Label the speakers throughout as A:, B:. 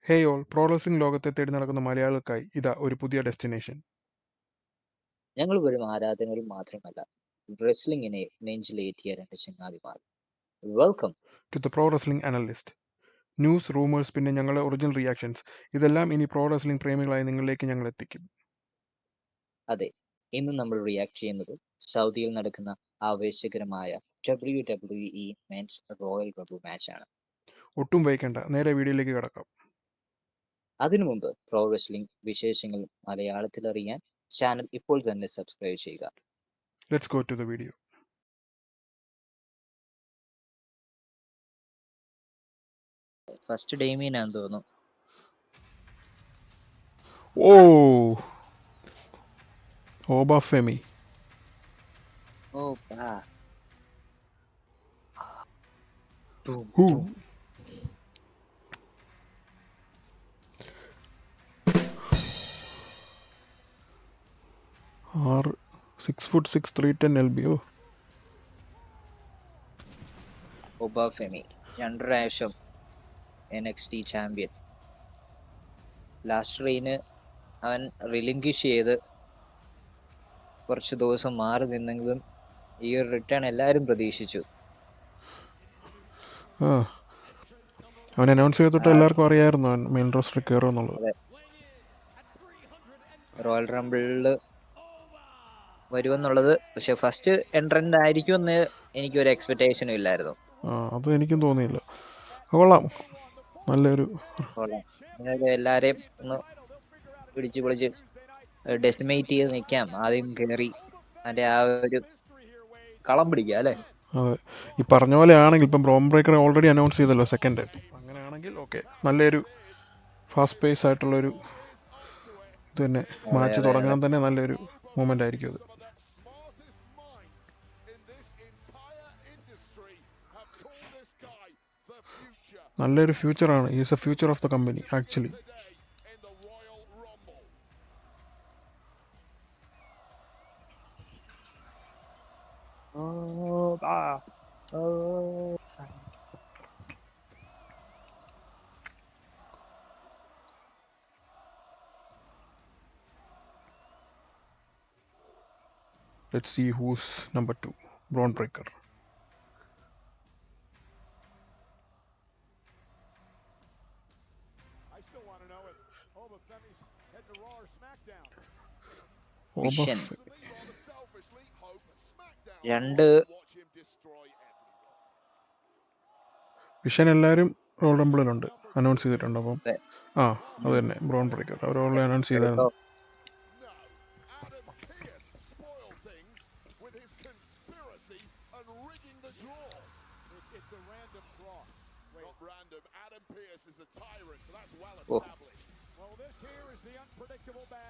A: Hey all, pro wrestling ലോകത്തെ തേടി നടക്കുന്ന മലയാളികൾക്കായി ഇതാ ഒരു പുതിയ ഡെസ്റ്റിനേഷൻ.
B: ഞങ്ങൾ വെറും ആരാധകരും മാത്രമല്ല, റെസ്ലിംഗിനെ നെഞ്ചിലേറ്റിയ രണ്ട് ചങ്ങാതിമാർ. Welcome.
A: To the pro wrestling analyst. News, rumours, പിന്നെ ഞങ്ങളുടെ ഒറിജിനൽ റിയാക്ഷൻസ്, ഇതെല്ലാം ഇനി പ്രോ റെസ്ലിംഗ് പ്രേമികളായ നിങ്ങളിലേക്ക് ഞങ്ങൾ എത്തിക്കും.
B: അതെ, ഇന്ന് നമ്മൾ റിയാക്ട് ചെയ്യുന്നത് സൗദിയിൽ നടക്കുന്ന ആവേശകരമായ WWE മെൻസ് റോയൽ റംബിൾ മാച്ചാണ്.
A: ഒട്ടും വൈകണ്ട, നേരെ വീഡിയോയിലേക്ക് കിടക്കാം.
B: അതിനു മുമ്പ് പ്രോ റെസ്ലിംഗ് വിശേഷങ്ങൾ മലയാളത്തിൽ അറിയാൻ ചാനൽ ഇപ്പോൾ തന്നെ സബ്സ്ക്രൈബ് ചെയ്യുക.
A: Let's go to the video.
B: First ഡേമിയനാന്ന് തോന്നുന്നു.
A: Oh, Oba Femi.
B: ഓ പാ. ബൂം,
A: ഹൂ.
B: ബൂം.
A: 6'6", 310 LBO.
B: ഒബാഫെമി 2 പ്രാവശ്യം NXT ചാമ്പ്യൻ. ലാസ്റ്റ് റെയിന് അവൻ റിലിംഗ്വിഷ് ചെയ്ത് കുറച്ച് ദിവസം മാറി നിന്നെങ്കിലും ഈ ഒരു റിട്ടേൺ എല്ലാവരും പ്രതീക്ഷിച്ചു.
A: ആ, അവൻ അനൗൺസ് ചെയ്തിട്ട് എല്ലാവർക്കും അറിയായിരുന്നു അവൻ മെയിൻ റോസ്റ്ററിൽ കയറുമെന്നുള്ളത്.
B: അതെ, റോയൽ റംബിളില് വരുമെന്നുള്ളത്, പക്ഷെ ഫസ്റ്റ് എൻട്രന്റ് ആയിരിക്കുമെന്ന് എനിക്കൊരു എക്സ്പെക്ടേഷനും ഇല്ലായിരുന്നു.
A: അത് എനിക്കും തോന്നിയില്ല. കൊള്ളാം, നല്ലൊരു.
B: അതായത് എല്ലാരെയും ഒന്ന് പിടിച്ച് പൊളിച്ച് ഡെസിമേറ്റ് ചെയ്ത് നിൽക്കാം. ആദ്യം കയറി അതിന്റെ ആ ഒരു കളം പിടിക്കുക അല്ലെ.
A: അതെ, ഈ പറഞ്ഞ പോലെ ആണെങ്കിൽ ഇപ്പം ബ്രോൺ ബ്രേക്കർ ഓൾറെഡി അനൗൺസ് ചെയ്തല്ലോ സെക്കൻഡ്. അങ്ങനെയാണെങ്കിൽ ഓക്കെ, നല്ലൊരു ഫാസ്റ്റ് പേസ് ആയിട്ടുള്ളൊരു ഇത് തന്നെ, മാച്ച് തുടങ്ങാൻ തന്നെ നല്ലൊരു മൂമെന്റ് ആയിരിക്കും അത്. നല്ലൊരു ഫ്യൂച്ചറാണ്. Is a future of the company actually. Let's see who's number 2. Braun Breaker.
B: Vision. രണ്ട്
A: വിഷൻ എല്ലാവരും റോൾ റംബിളിലുണ്ട്, അനൗൺസ് ചെയ്തിട്ടുണ്ട്. അപ്പം അത് തന്നെ ബ്രോൺ ബ്രേക്കർ അവർ ഓൾറെഡി അനൗൺസ് ചെയ്തായിരുന്നു.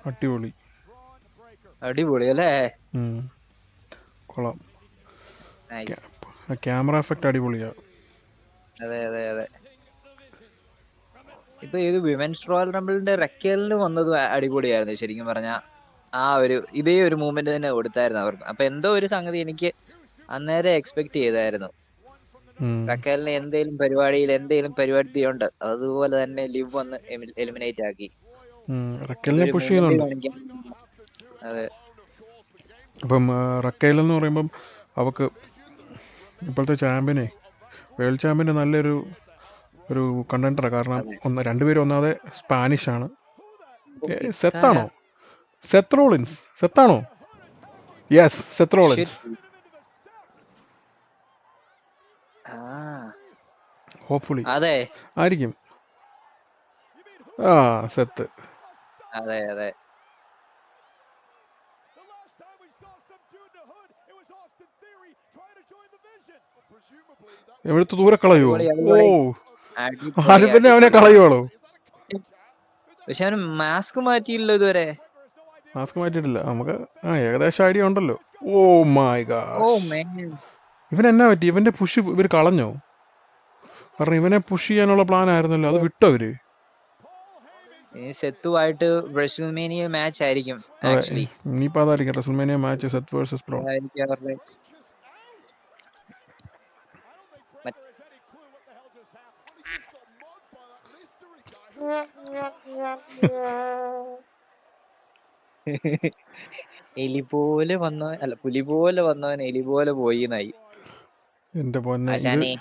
A: അടിപൊളി,
B: അടിപൊളി അല്ലേ.
A: കൊള്ളാം. ക്യാമറ എഫക്റ്റ് അടിപൊളിയാ.
B: അതെ അതെ അതെ. ഇപ്പൊ ഇത് വിമൻസ് റോയൽ റംബിളിന്റെ റെക്കേലിന് വന്നത് അടിപൊളിയായിരുന്നു ശരിക്കും പറഞ്ഞ. ആ ഒരു ഇതേ ഒരു മൂവ്മെന്റ് തന്നെ കൊടുത്തായിരുന്നു അവർക്ക്. അപ്പൊ എന്തോ ഒരു സംഗതി എനിക്ക് അന്നേരം എക്സ്പെക്ട് ചെയ്തായിരുന്നു. റക്കേലിന് എന്തേലും പരിപാടി ഉണ്ട്, അതുപോലെ തന്നെ ലിവ് വന്ന് എലിമിനേറ്റ് ആക്കി.
A: പുഷ് ചെയ്യുന്നുണ്ട്.
B: അതെ,
A: അപ്പം റക്കേൽ എന്ന് പറയുമ്പം അവക്ക് ഇപ്പോഴത്തെ ചാമ്പ്യനെ, വേൾഡ് ചാമ്പ്യന് നല്ലൊരു കണ്ടന്ററാണ്. കാരണം രണ്ടുപേരും ഒന്നാമതെ സ്പാനിഷ് ആണ്. സെത്താണോ? Seth Rollins. സെത്താണോ? Yes, Seth Rollins. ഹോപ്പ്ഫുള്ളി
B: അതെ
A: ആയിരിക്കും. സെത്ത്.
B: അതെ അതെ.
A: എവിടുത്തെ ദൂരെ കളയോ? ആദ്യം തന്നെ അവനെ കളയുവാണോ?
B: പക്ഷെ അവന് മാസ്ക് മാറ്റിയില്ലോ ഇതുവരെ.
A: മാസ്ക് മാറ്റിയിട്ടില്ല. നമുക്ക് ഏകദേശം ഐഡിയ ഉണ്ടല്ലോ. ഓ മൈ ഗോഡ്, ഇവൻ എന്നാ പറ്റി? ഇവന്റെ പുഷ് ഇവർ കളഞ്ഞോ? കാരണം ഇവനെ പുഷ് ചെയ്യാനുള്ള പ്ലാൻ ആയിരുന്നല്ലോ, അത് വിട്ടവര്.
B: സെത്തുമായിട്ട് റെസ്ൽമേനിയ മാച്ച് ആയിരിക്കും ആക്ച്വലി.
A: ഇനിയിപ്പോ അതായിരിക്കും റെസ്ൽമേനിയ മാച്ച്, സെത്ത് വേഴ്സസ് ബ്രോൺ.
B: എലി പോലെ വന്നവൻ അല്ല പുലി പോലെ വന്നവൻ എലി പോലെ പോയി എന്നായി.
A: എന്റെ പൊന്നെ ഇത്
B: ആശാനെ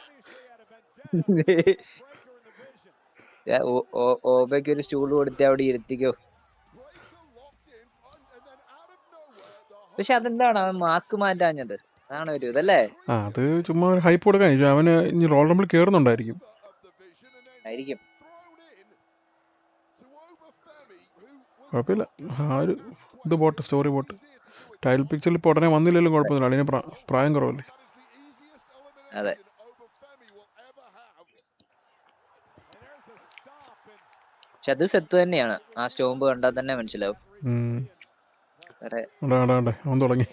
B: ഓബയ്ക്ക് ഒരു സ്റ്റൂൾ കൊടുത്ത് അവിടെ ഇരുത്തിക്കോ. പക്ഷെ അതെന്താണ് അവൻ മാസ്ക് മാറ്റാഞ്ഞത്? അതാണ് ഒരു ഇതല്ലേ.
A: അത് ചുമ്മാ ഒരു ഹൈപ്പ് കൊടുക്കാൻ അവന് ഇനി റോൾ നമ്പർ കയറുന്നുണ്ടായിരിക്കും.
B: ആയിരിക്കും.
A: കുഴപ്പമില്ല, ആ ഒരു ഇത് പോട്ടെ, സ്റ്റോറി പോട്ടെ. ടൈൽ പിക്ചറിൽ ഇപ്പോൾ ഉടനെ വന്നില്ലെങ്കിലും കുഴപ്പമൊന്നുമില്ല, അതിന് പ്രായം കുറവല്ലേ.
B: അതെ. പക്ഷെ അത് സെത്ത് തന്നെയാണ്, ആ സ്റ്റോംബ് കണ്ടാൽ തന്നെ മനസ്സിലാവും.
A: അവൻ തുടങ്ങി.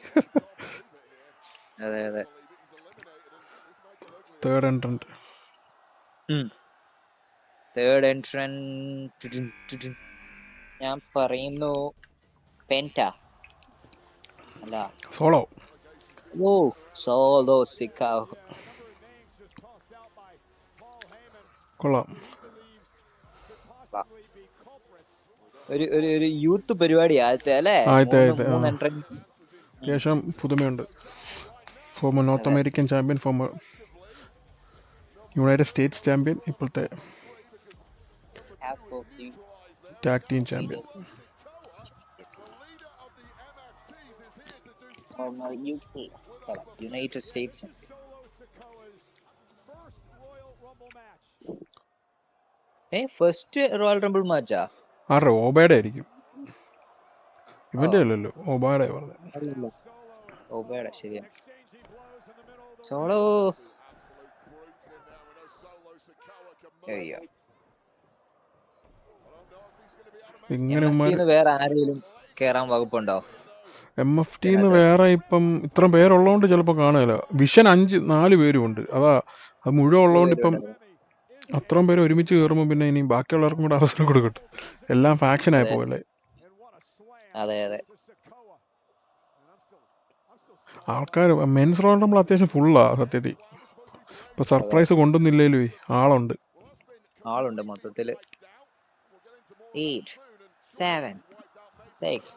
B: അതെ അതെ.
A: Third entrant.
B: തേർഡ് എൻട്രന്റ് ഞാൻ പറയുന്നു പെന്റ അല്ല
A: സോളോ.
B: ഓ സോളോ സിക്കാവോ.
A: കൊള്ളാം.
B: ഒരു ഒരു യൂത്ത് പരിപാടി ആദ്യത്തെ അല്ലേ. മൂന്ന് എൻട്രൻസ്
A: അത്യാവശ്യം പുതുമയുണ്ട്. Former North American champion, former United States champion, ഇപ്പോഴത്തെ tag team champion.
B: United States. First Royal Rumble മാച്ചാ?
A: ആരുടെ? ഓബയുടെ ആയിരിക്കും, ഇവന്റെ അല്ലല്ലോ. ഓബയുടെ പറഞ്ഞത്.
B: ഓബയുടെ ശരിയാണ്. സോളോ
A: ഇങ്ങനെ
B: വേറെ ആരെങ്കിലും കേറാൻ വകുപ്പുണ്ടോ?
A: MFT വേറെ ഇപ്പം ഇത്ര പേരുള്ളതുകൊണ്ട് ചിലപ്പോൾ കാണുകയില്ല. വിഷൻ 4 പേരും ഉണ്ട്, അതാ അത് മുഴുവൻ ഉള്ളതുകൊണ്ട് ഇപ്പം അത്രയും പേര് ഒരുമിച്ച് കയറുമ്പോൾ പിന്നെ ഇനി ബാക്കിയുള്ളവർക്കും കൂടെ അവസരം കൊടുക്കട്ടെ. എല്ലാം ഫാക്ഷൻ ആയി പോകല്ലേ.
B: അതെ അതെ.
A: ആൾക്കാർ മെൻസ് റോൾ നമ്മൾ അത്യാവശ്യം ഫുള്ളാ സത്യത്തിൽ. ഇപ്പൊ സർപ്രൈസ് കൊണ്ടുവന്നില്ലേലും ആളുണ്ട്
B: മൊത്തത്തില്. 8 7 6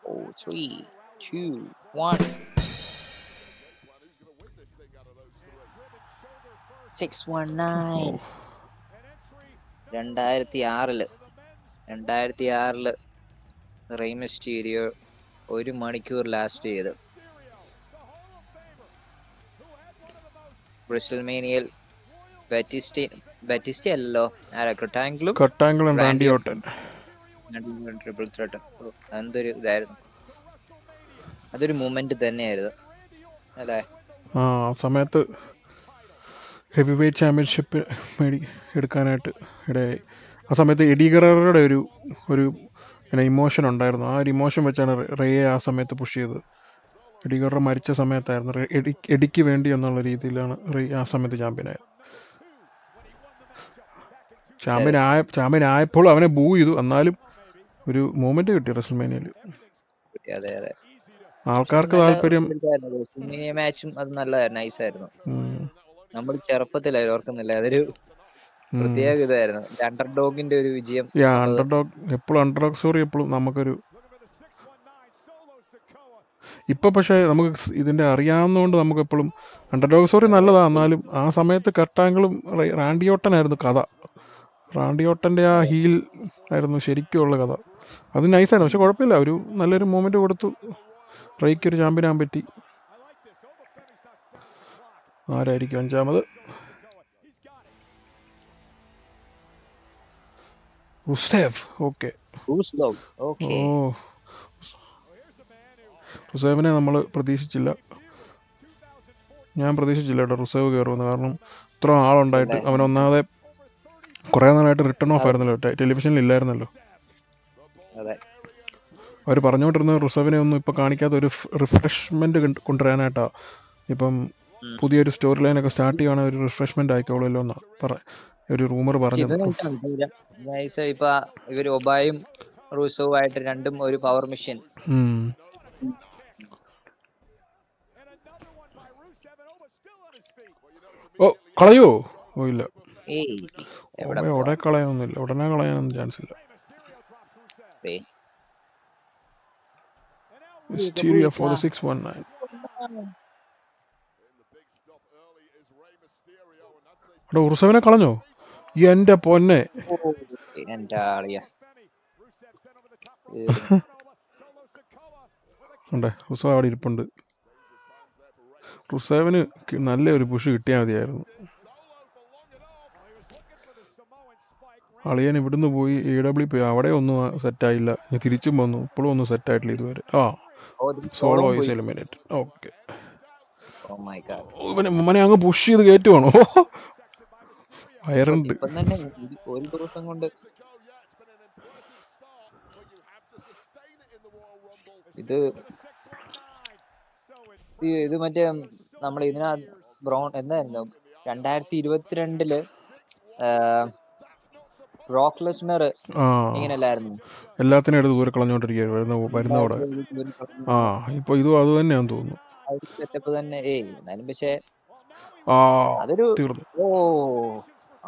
B: 3 2 1 619. 2006 റെയ് മിസ്റ്റീരിയോ 1 മണിക്കൂർ ലാസ്റ്റ് ചെയ്ത്. ബ്രിസ്റ്റൽമേനിയയിൽ ബാറ്റിസ്റ്റ അല്ലല്ലോ, കർട്ടാങ്കിളും
A: റാൻഡി ഓർട്ടൻ
B: ട്രിപ്പിൾ ത്രെട്ട്. അതൊരു ഇതായിരുന്നു, അതൊരു മൂമെന്റ് തന്നെയായിരുന്നു അല്ലേ.
A: ആ സമയത്ത് ഹെവി വെയ്റ്റ് ചാമ്പ്യൻഷിപ്പ് എടുക്കാനായിട്ട് ഇടയായി. ആ സമയത്ത് എഡി ഗറേറയുടെ ഒരു ഇമോഷൻ ഉണ്ടായിരുന്നു. ആ ഒരു ഇമോഷൻ വെച്ചാണ് റേയെ ആ സമയത്ത് പുഷ് ചെയ്തത്. എഡി ഗറേറ മരിച്ച സമയത്തായിരുന്നു, എഡിക്ക് വേണ്ടി എന്നുള്ള രീതിയിലാണ് റേ ആ സമയത്ത് ചാമ്പ്യനായത്. ചാമ്പ്യൻ ആയപ്പോൾ അവനെ ബൂ ചെയ്തു, എന്നാലും ഒരു മൂമെന്റ് കിട്ടി റെസ്ൽമേനിയയിൽ. ആൾക്കാർക്ക് താല്പര്യം.
B: മാച്ചും അത് നല്ല നൈസായിരുന്നു. നമ്മൾ ചെറുപ്പത്തിലായിരുന്നു, ഓർക്കുന്നില്ല, അതൊരു പ്രത്യേക ഇതായിരുന്നു. അണ്ടർഡോഗിന്റെ ഒരു വിജയം.
A: എപ്പോഴും അണ്ടർഡോഗ് സ്റ്റോറി എപ്പോഴും നമുക്കൊരു. ഇപ്പൊ പക്ഷെ നമുക്ക് ഇതിന്റെ അറിയാവുന്നതുകൊണ്ട് നമുക്ക് എപ്പോഴും അണ്ടർഡോഗ് സ്റ്റോറി നല്ലതാ. എന്നാലും ആ സമയത്ത് കർട്ടാങ്കിളും റാൻഡി ഓട്ടനായിരുന്നു കഥ. റാൻഡി ഓട്ടന്റെ ആ ഹീൽ ആയിരുന്നു ശരിക്കുള്ള കഥ. അത് നൈസായിരുന്നു. പക്ഷെ കുഴപ്പമില്ല, ഒരു നല്ലൊരു മൂമെന്റ് കൊടുത്തു. റേയ്ക്ക് ഒരു ചാമ്പ്യൻ ആകാൻ പറ്റി. ആരായിരിക്കും 5ാമത്? റുസേവ്. ഓക്കെ, റുസേവിനെ നമ്മൾ പ്രതീക്ഷിച്ചില്ല. ഞാൻ പ്രതീക്ഷിച്ചില്ല കേട്ടോ റുസേവ് കയറുമെന്ന്. കാരണം ഇത്ര ആളുണ്ടായിട്ട് അവൻ ഒന്നാമതെ കുറേ നാളായിട്ട് റിട്ടേൺ ഓഫ് ആയിരുന്നല്ലോ, ടെലിവിഷനിൽ ഇല്ലായിരുന്നല്ലോ. അവർ പറഞ്ഞുകൊണ്ടിരുന്നത് റുസേവിനെ ഒന്നും ഇപ്പം കാണിക്കാത്ത ഒരു റിഫ്രഷ്മെന്റ് കൊണ്ടുവരാനായിട്ടാ. ഇപ്പം പുതിയൊരു സ്റ്റോറി ലൈനൊക്കെ സ്റ്റാർട്ട് ചെയ്യുകയാണെങ്കിൽ ഒരു റിഫ്രഷ്മെന്റ് ആയിക്കോളല്ലോ എന്നാ ഒരു റൂമർ പറഞ്ഞു.
B: ഇപ്പൊ ഇവർ ഒബായും റൂസോവും ആയിട്ട് രണ്ടും ഒരു പവർ മിഷൻ.
A: ഓ കളയോ? ഓ ഇല്ല.
B: എവിടെ
A: ഉടനെ
B: പോവാൻ?
A: കളയാനൊന്നുമില്ല, ഉടനെ കളയാനൊന്നും ചാൻസ് ഇല്ല.
B: ദേ,
A: Mysterio for the 619. ഇവിടെ ഉറുസവിനെ കളഞ്ഞോ? എന്റെ പൊന്നെ,
B: ഓ, എന്റെ ആളിയ തീർന്നു.
A: ഉണ്ടേ ഉറുസവ് അവിടെ ഇരിപ്പുണ്ട്. റുസേവിന് നല്ലൊരു പുഷ് കിട്ടിയാൽ മതിയായിരുന്നു. അളിയൻ ഇവിടുന്ന് പോയി AW പോയി, അവിടെ ഒന്നും സെറ്റായില്ല. ഇനി തിരിച്ചും വന്നു, ഇപ്പോഴും ഒന്നും സെറ്റായിട്ടില്ല ഇതുവരെ. സോളോ
B: സോളവും
A: ഈസ്
B: പോയി.
A: Eliminate. Okay,
B: oh my God.
A: ഇവനെ അങ്ങ് പുഷ് ചെയ്ത് കയറ്റുവാണോ? വയറുണ്ട്.
B: ഇപ്പം തന്നെ ഒരു ദിവസം കൊണ്ട് ഇത് ഇത് മറ്റേ നമ്മൾ ഇതിനാ എന്തായിരുന്നു 2022 ബ്രോക്ക് ലെസ്നർ
A: ആ,
B: ഇങ്ങനെയല്ലായിരുന്നു.
A: എല്ലാത്തിനും എടുത്ത് ദൂരെ കളഞ്ഞോണ്ടിരിക്കുകയായിരുന്നു വരുന്നവിടെ. ഇപ്പൊ ഇതും അത് തന്നെയാന്ന് തോന്നുന്നു.
B: സെറ്റപ്പ് തന്നെ. എന്നാലും പക്ഷെ
A: ആ,
B: അതൊരു
A: തീർന്നു.
B: ഓ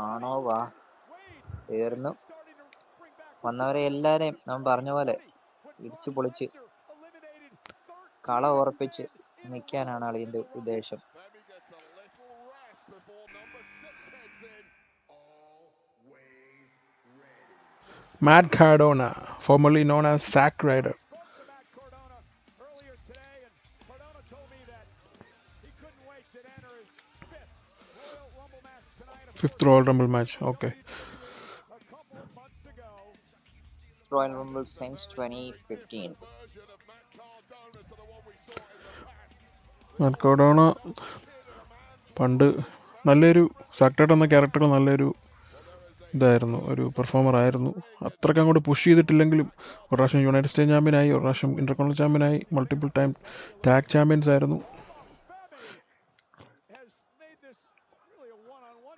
B: ആണോ വാ തീർന്നു. വന്നവരെ എല്ലാരെയും നമ്മൾ പറഞ്ഞ പോലെ ഇടിച്ചു പൊളിച്ച് കള ഉറപ്പിച്ച് നിൽക്കാനാണ് അളിയന്റെ ഉദ്ദേശം.
A: Matt Cardona, formerly known as Zack Ryder. Fifth Royal Rumble match. Okay.
B: Royal Rumble since 2015.
A: Matt Cardona പണ്ട് നല്ലൊരു സാക്ടേഡ് എന്ന ക്യാരക്ടർ നല്ലൊരു ഇതായിരുന്നു, ഒരു പെർഫോമർ ആയിരുന്നു. അത്രയ്ക്ക് അങ്ങോട്ട് പുഷ് ചെയ്തിട്ടില്ലെങ്കിലും ഒരു പ്രാവശ്യം യുണൈറ്റഡ് സ്റ്റേറ്റ് ചാമ്പ്യനായി, ഒരു പ്രാവശ്യം intercontinental ചാമ്പ്യനായി, multiple time tag champions ആയിരുന്നു.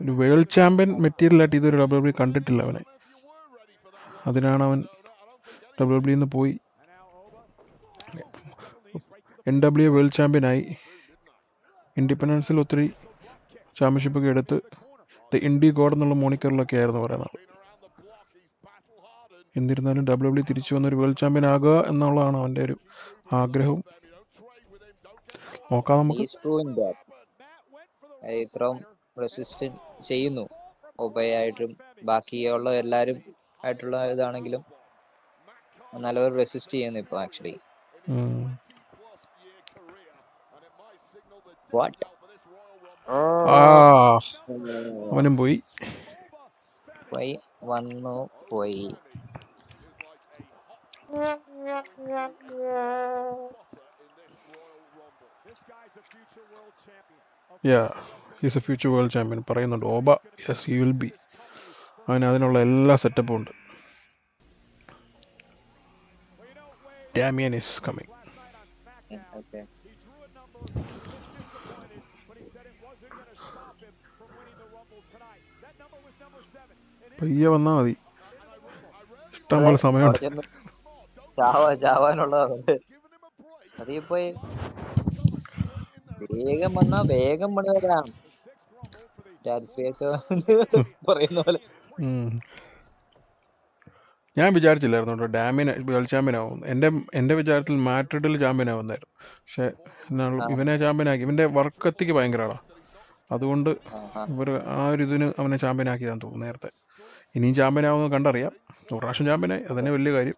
A: ഒരു വേൾഡ് ചാമ്പ്യൻ മെറ്റീരിയൽ ആയിട്ട് ഇതൊരു WWE കണ്ടിട്ടില്ല അവനെ. അതിനാണ് അവൻ WWE നിന്ന് പോയി NWA വേൾഡ് ചാമ്പ്യനായി. ഇൻഡിപെൻഡൻസിൽ ഒത്തിരി ചാമ്പ്യൻഷിപ്പൊക്കെ എടുത്ത് ദ ഇന്ത്യ ഗോഡ് എന്നുള്ള മോണിക്കറിലൊക്കെ ആയിരുന്നു പറയുന്നത്. എന്നിരുന്നാലും WWE തിരിച്ചു വന്നൊരു വേൾഡ് ചാമ്പ്യൻ ആകുക എന്നുള്ളതാണ് അവൻ്റെ ഒരു ആഗ്രഹവും. നോക്കാം നമുക്ക്.
B: ഇത്രയും റെസിസ്റ്റന്റ് ചെയ്യുന്നു ഒബയായിട്ടും ബാക്കിയുള്ള എല്ലാരും ആയിട്ടുള്ള ഇതാണെങ്കിലും നല്ലൊരു റെസിസ്റ്റ് ചെയ്യുന്നു ഇപ്പൊ ആക്ച്വലി.
A: അവനും പോയി
B: വന്നു പോയി.
A: Yeah, he's a future world champion പറയുന്നുണ്ട് Oba. Yes, he will be. അവന് അതിനുള്ള എല്ലാ സെറ്റപ്പും ഉണ്ട്. Damian is coming. പയ്യെ വന്നാ മതി, ഇഷ്ടം പോലെ സമയമുണ്ട്.
B: ചാവാനുള്ളതാണ്. അതിപ്പോ വേഗം വന്നാ വേഗം പണി വരാം പറയുന്ന പോലെ.
A: ഞാൻ വിചാരിച്ചില്ലായിരുന്നു കേട്ടോ ഡാമിന് വേൾഡ് ചാമ്പ്യൻ ആവും. എൻ്റെ വിചാരത്തിൽ മാഡ്രിഡിൽ ചാമ്പ്യൻ ആവുന്നായിരുന്നു. പക്ഷെ ഇവനെ ചാമ്പ്യനാക്കി. ഇവന്റെ വർക്ക് എത്തിക്ക് ഭയങ്കരമാണ്. അതുകൊണ്ട് ഇവർ ആ ഒരു ഇതിന് അവനെ ചാമ്പ്യൻ ആക്കിയതാന്ന് തോന്നുന്നു നേരത്തെ. ഇനിയും ചാമ്പ്യൻ ആവുമെന്ന് കണ്ടറിയാം. ഒരു പ്രാവശ്യം ചാമ്പ്യനായി, അതന്നെ വലിയ കാര്യം.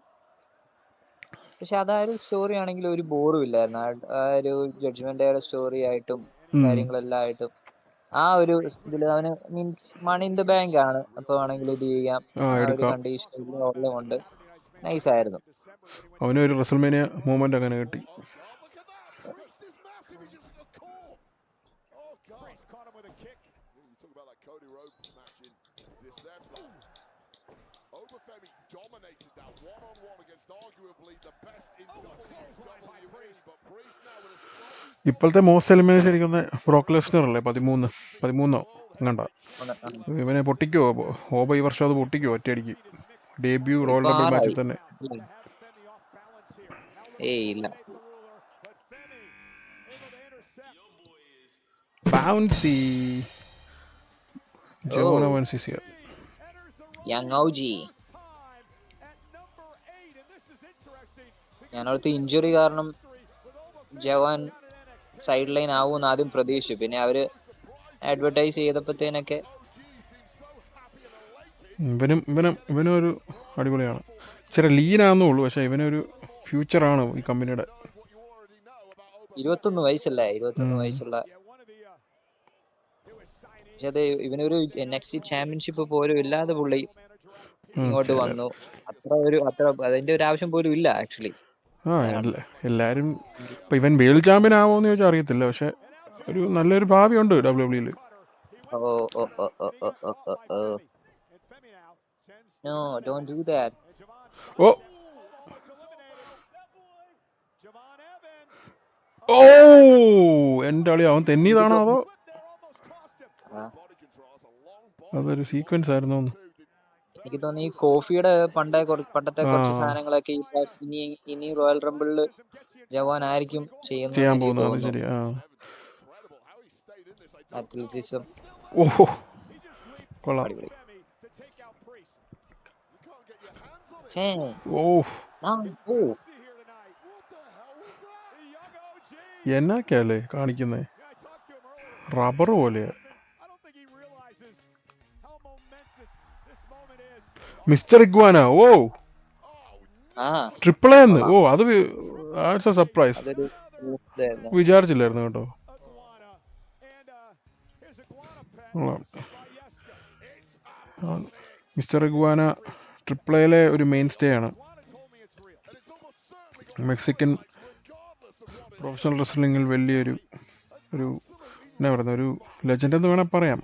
B: പക്ഷെ അതായത് സ്റ്റോറി ആണെങ്കിൽ ഒരു ബോറും ഇല്ലായിരുന്നു. ആ ഒരു ജഡ്ജ്മെന്റ് സ്റ്റോറി ആയിട്ടും കാര്യങ്ങളെല്ലാം ആയിട്ടും ആ ഒരു ഇതില് അവന് means money in the bank ആണ്. അപ്പൊ ആണെങ്കിൽ ഇത് ചെയ്യാം. ആ ഒരു കണ്ടീഷൻ ഉള്ളതുകൊണ്ട് നൈസ് ആയിരുന്നു.
A: അവന് ഒരു റെസൽമേനിയ മൂവ്മെന്റ് അങ്ങനെ കിട്ടി. ഇപ്പോഴത്തെ മോസ്റ്റ് എലിമിനേഷൻ ഇരിക്കുന്ന ബ്രോക്ക് ലെസ്നർ അല്ലേ? 13 അങ്ങണ്ട. ഇവനെ പൊട്ടിക്കുവോ ഓബ ഈ വർഷം? അത് പൊട്ടിക്കുവോ ഒറ്റയടിക്ക്? ഡെബ്യൂ റോയൽ റംബിൾ മാച്ചിൽ തന്നെ.
B: ഇല്ല.
A: ബൗൺസി ജോന വൻസിസിയ.
B: യങ് ഔജി. ഞാനോർത്ത് ഇഞ്ചുറി കാരണം ജവാൻ സൈഡ് ലൈൻ ആവുമെന്ന് ആദ്യം പ്രതീക്ഷിച്ചു. പിന്നെ അവര് അഡ്വർടൈസ് ചെയ്തപ്പോഴത്തേനൊക്കെ
A: ഇവനും ഒരു അടിപൊളിയാണ്. ഇച്ചിരി ലീനാന്നേ ഉള്ളൂ, പക്ഷെ ഇവനൊരു ഫ്യൂച്ചറാണ് ഈ കമ്പനിയുടെ.
B: 21 വയസ്സല്ലേ, 21 വയസ്സുള്ള. പക്ഷെ അത് ഇവനൊരു NXT ചാമ്പ്യൻഷിപ്പ് പോലും ഇല്ലാതെ പുള്ളി ഇങ്ങോട്ട് വന്നു. അത്ര അതിന്റെ ഒരു ആവശ്യം പോലും ഇല്ല ആക്ച്വലി.
A: എല്ലാരും ഇപ്പൊ ഇവൻ വേൾഡ് ചാമ്പ്യൻ ആവോന്ന് ചോദിച്ചാൽ അറിയത്തില്ല, പക്ഷെ ഒരു നല്ലൊരു ഭാവിയുണ്ട് WWE.
B: No, don't do that.
A: ഓ ഓ എന്റെ അളി അവൻ തെന്നിയതാണോ അതോ അതൊരു സീക്വൻസ് ആയിരുന്നു?
B: എനിക്ക് തോന്നി ഈ കോഫിയുടെ പണ്ടത്തെ കുറച്ച് സാധനങ്ങളൊക്കെ ഇനി റോയൽ റംബിളില് ജവാൻ ആയിരിക്കും ചെയ്യുന്നതെന്ന് എനിക്ക് തോന്നുന്നു. അത്ലറ്റിസം
A: ഓഹോ കൊള്ളാം.
B: അടിപൊളി.
A: എന്നൊക്കെയല്ലേ കാണിക്കുന്നേ, റബ്ബർ പോലെയാ. Mister iguana, oh triple A എന്ന്. ഓ അത് സർപ്രൈസ്, വിചാരിച്ചില്ലായിരുന്നു കേട്ടോ. മിസ്റ്റർ ഇഗ്വാന ട്രിപ്പിൾ എയിലെ ഒരു മെയിൻ സ്റ്റേ ആണ്. മെക്സിക്കൻ പ്രൊഫഷണൽ റെസ്ലിംഗിൽ വലിയൊരു എന്നാ പറയുന്ന ഒരു ലെജൻഡ് എന്ന് വേണേൽ പറയാം.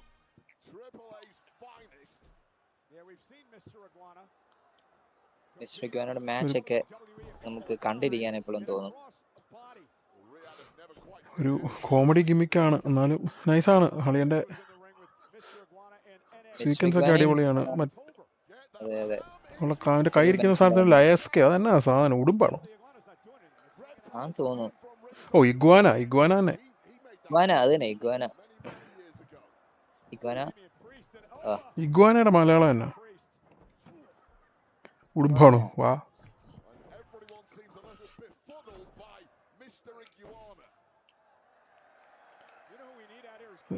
B: മിസ്റ്റർ ഇഗ്വാനയുടെ മാച്ച് ഒക്കെ നമുക്ക് കണ്ടിരിക്കാൻ എപ്പോഴും തോന്നും.
A: ഒരു കോമഡി ഗിമിക്കാണ്, എന്നാലും നൈസാണ്. ഹളിയന്റെ സീക്വൻസ് ഒക്കെ അടിപൊളിയാണ്. അവന്റെ കൈ ഇരിക്കുന്ന സാധനത്തിന് ലയസ്കെ, അതെന്നാ സാധനം, ഉടുമ്പാണോ? ഓ ഇഗ്വാന തന്നെ. ഇഗ്വാനയുടെ മലയാളം എന്നാ? ഉടുമ്പാണോ? വാ.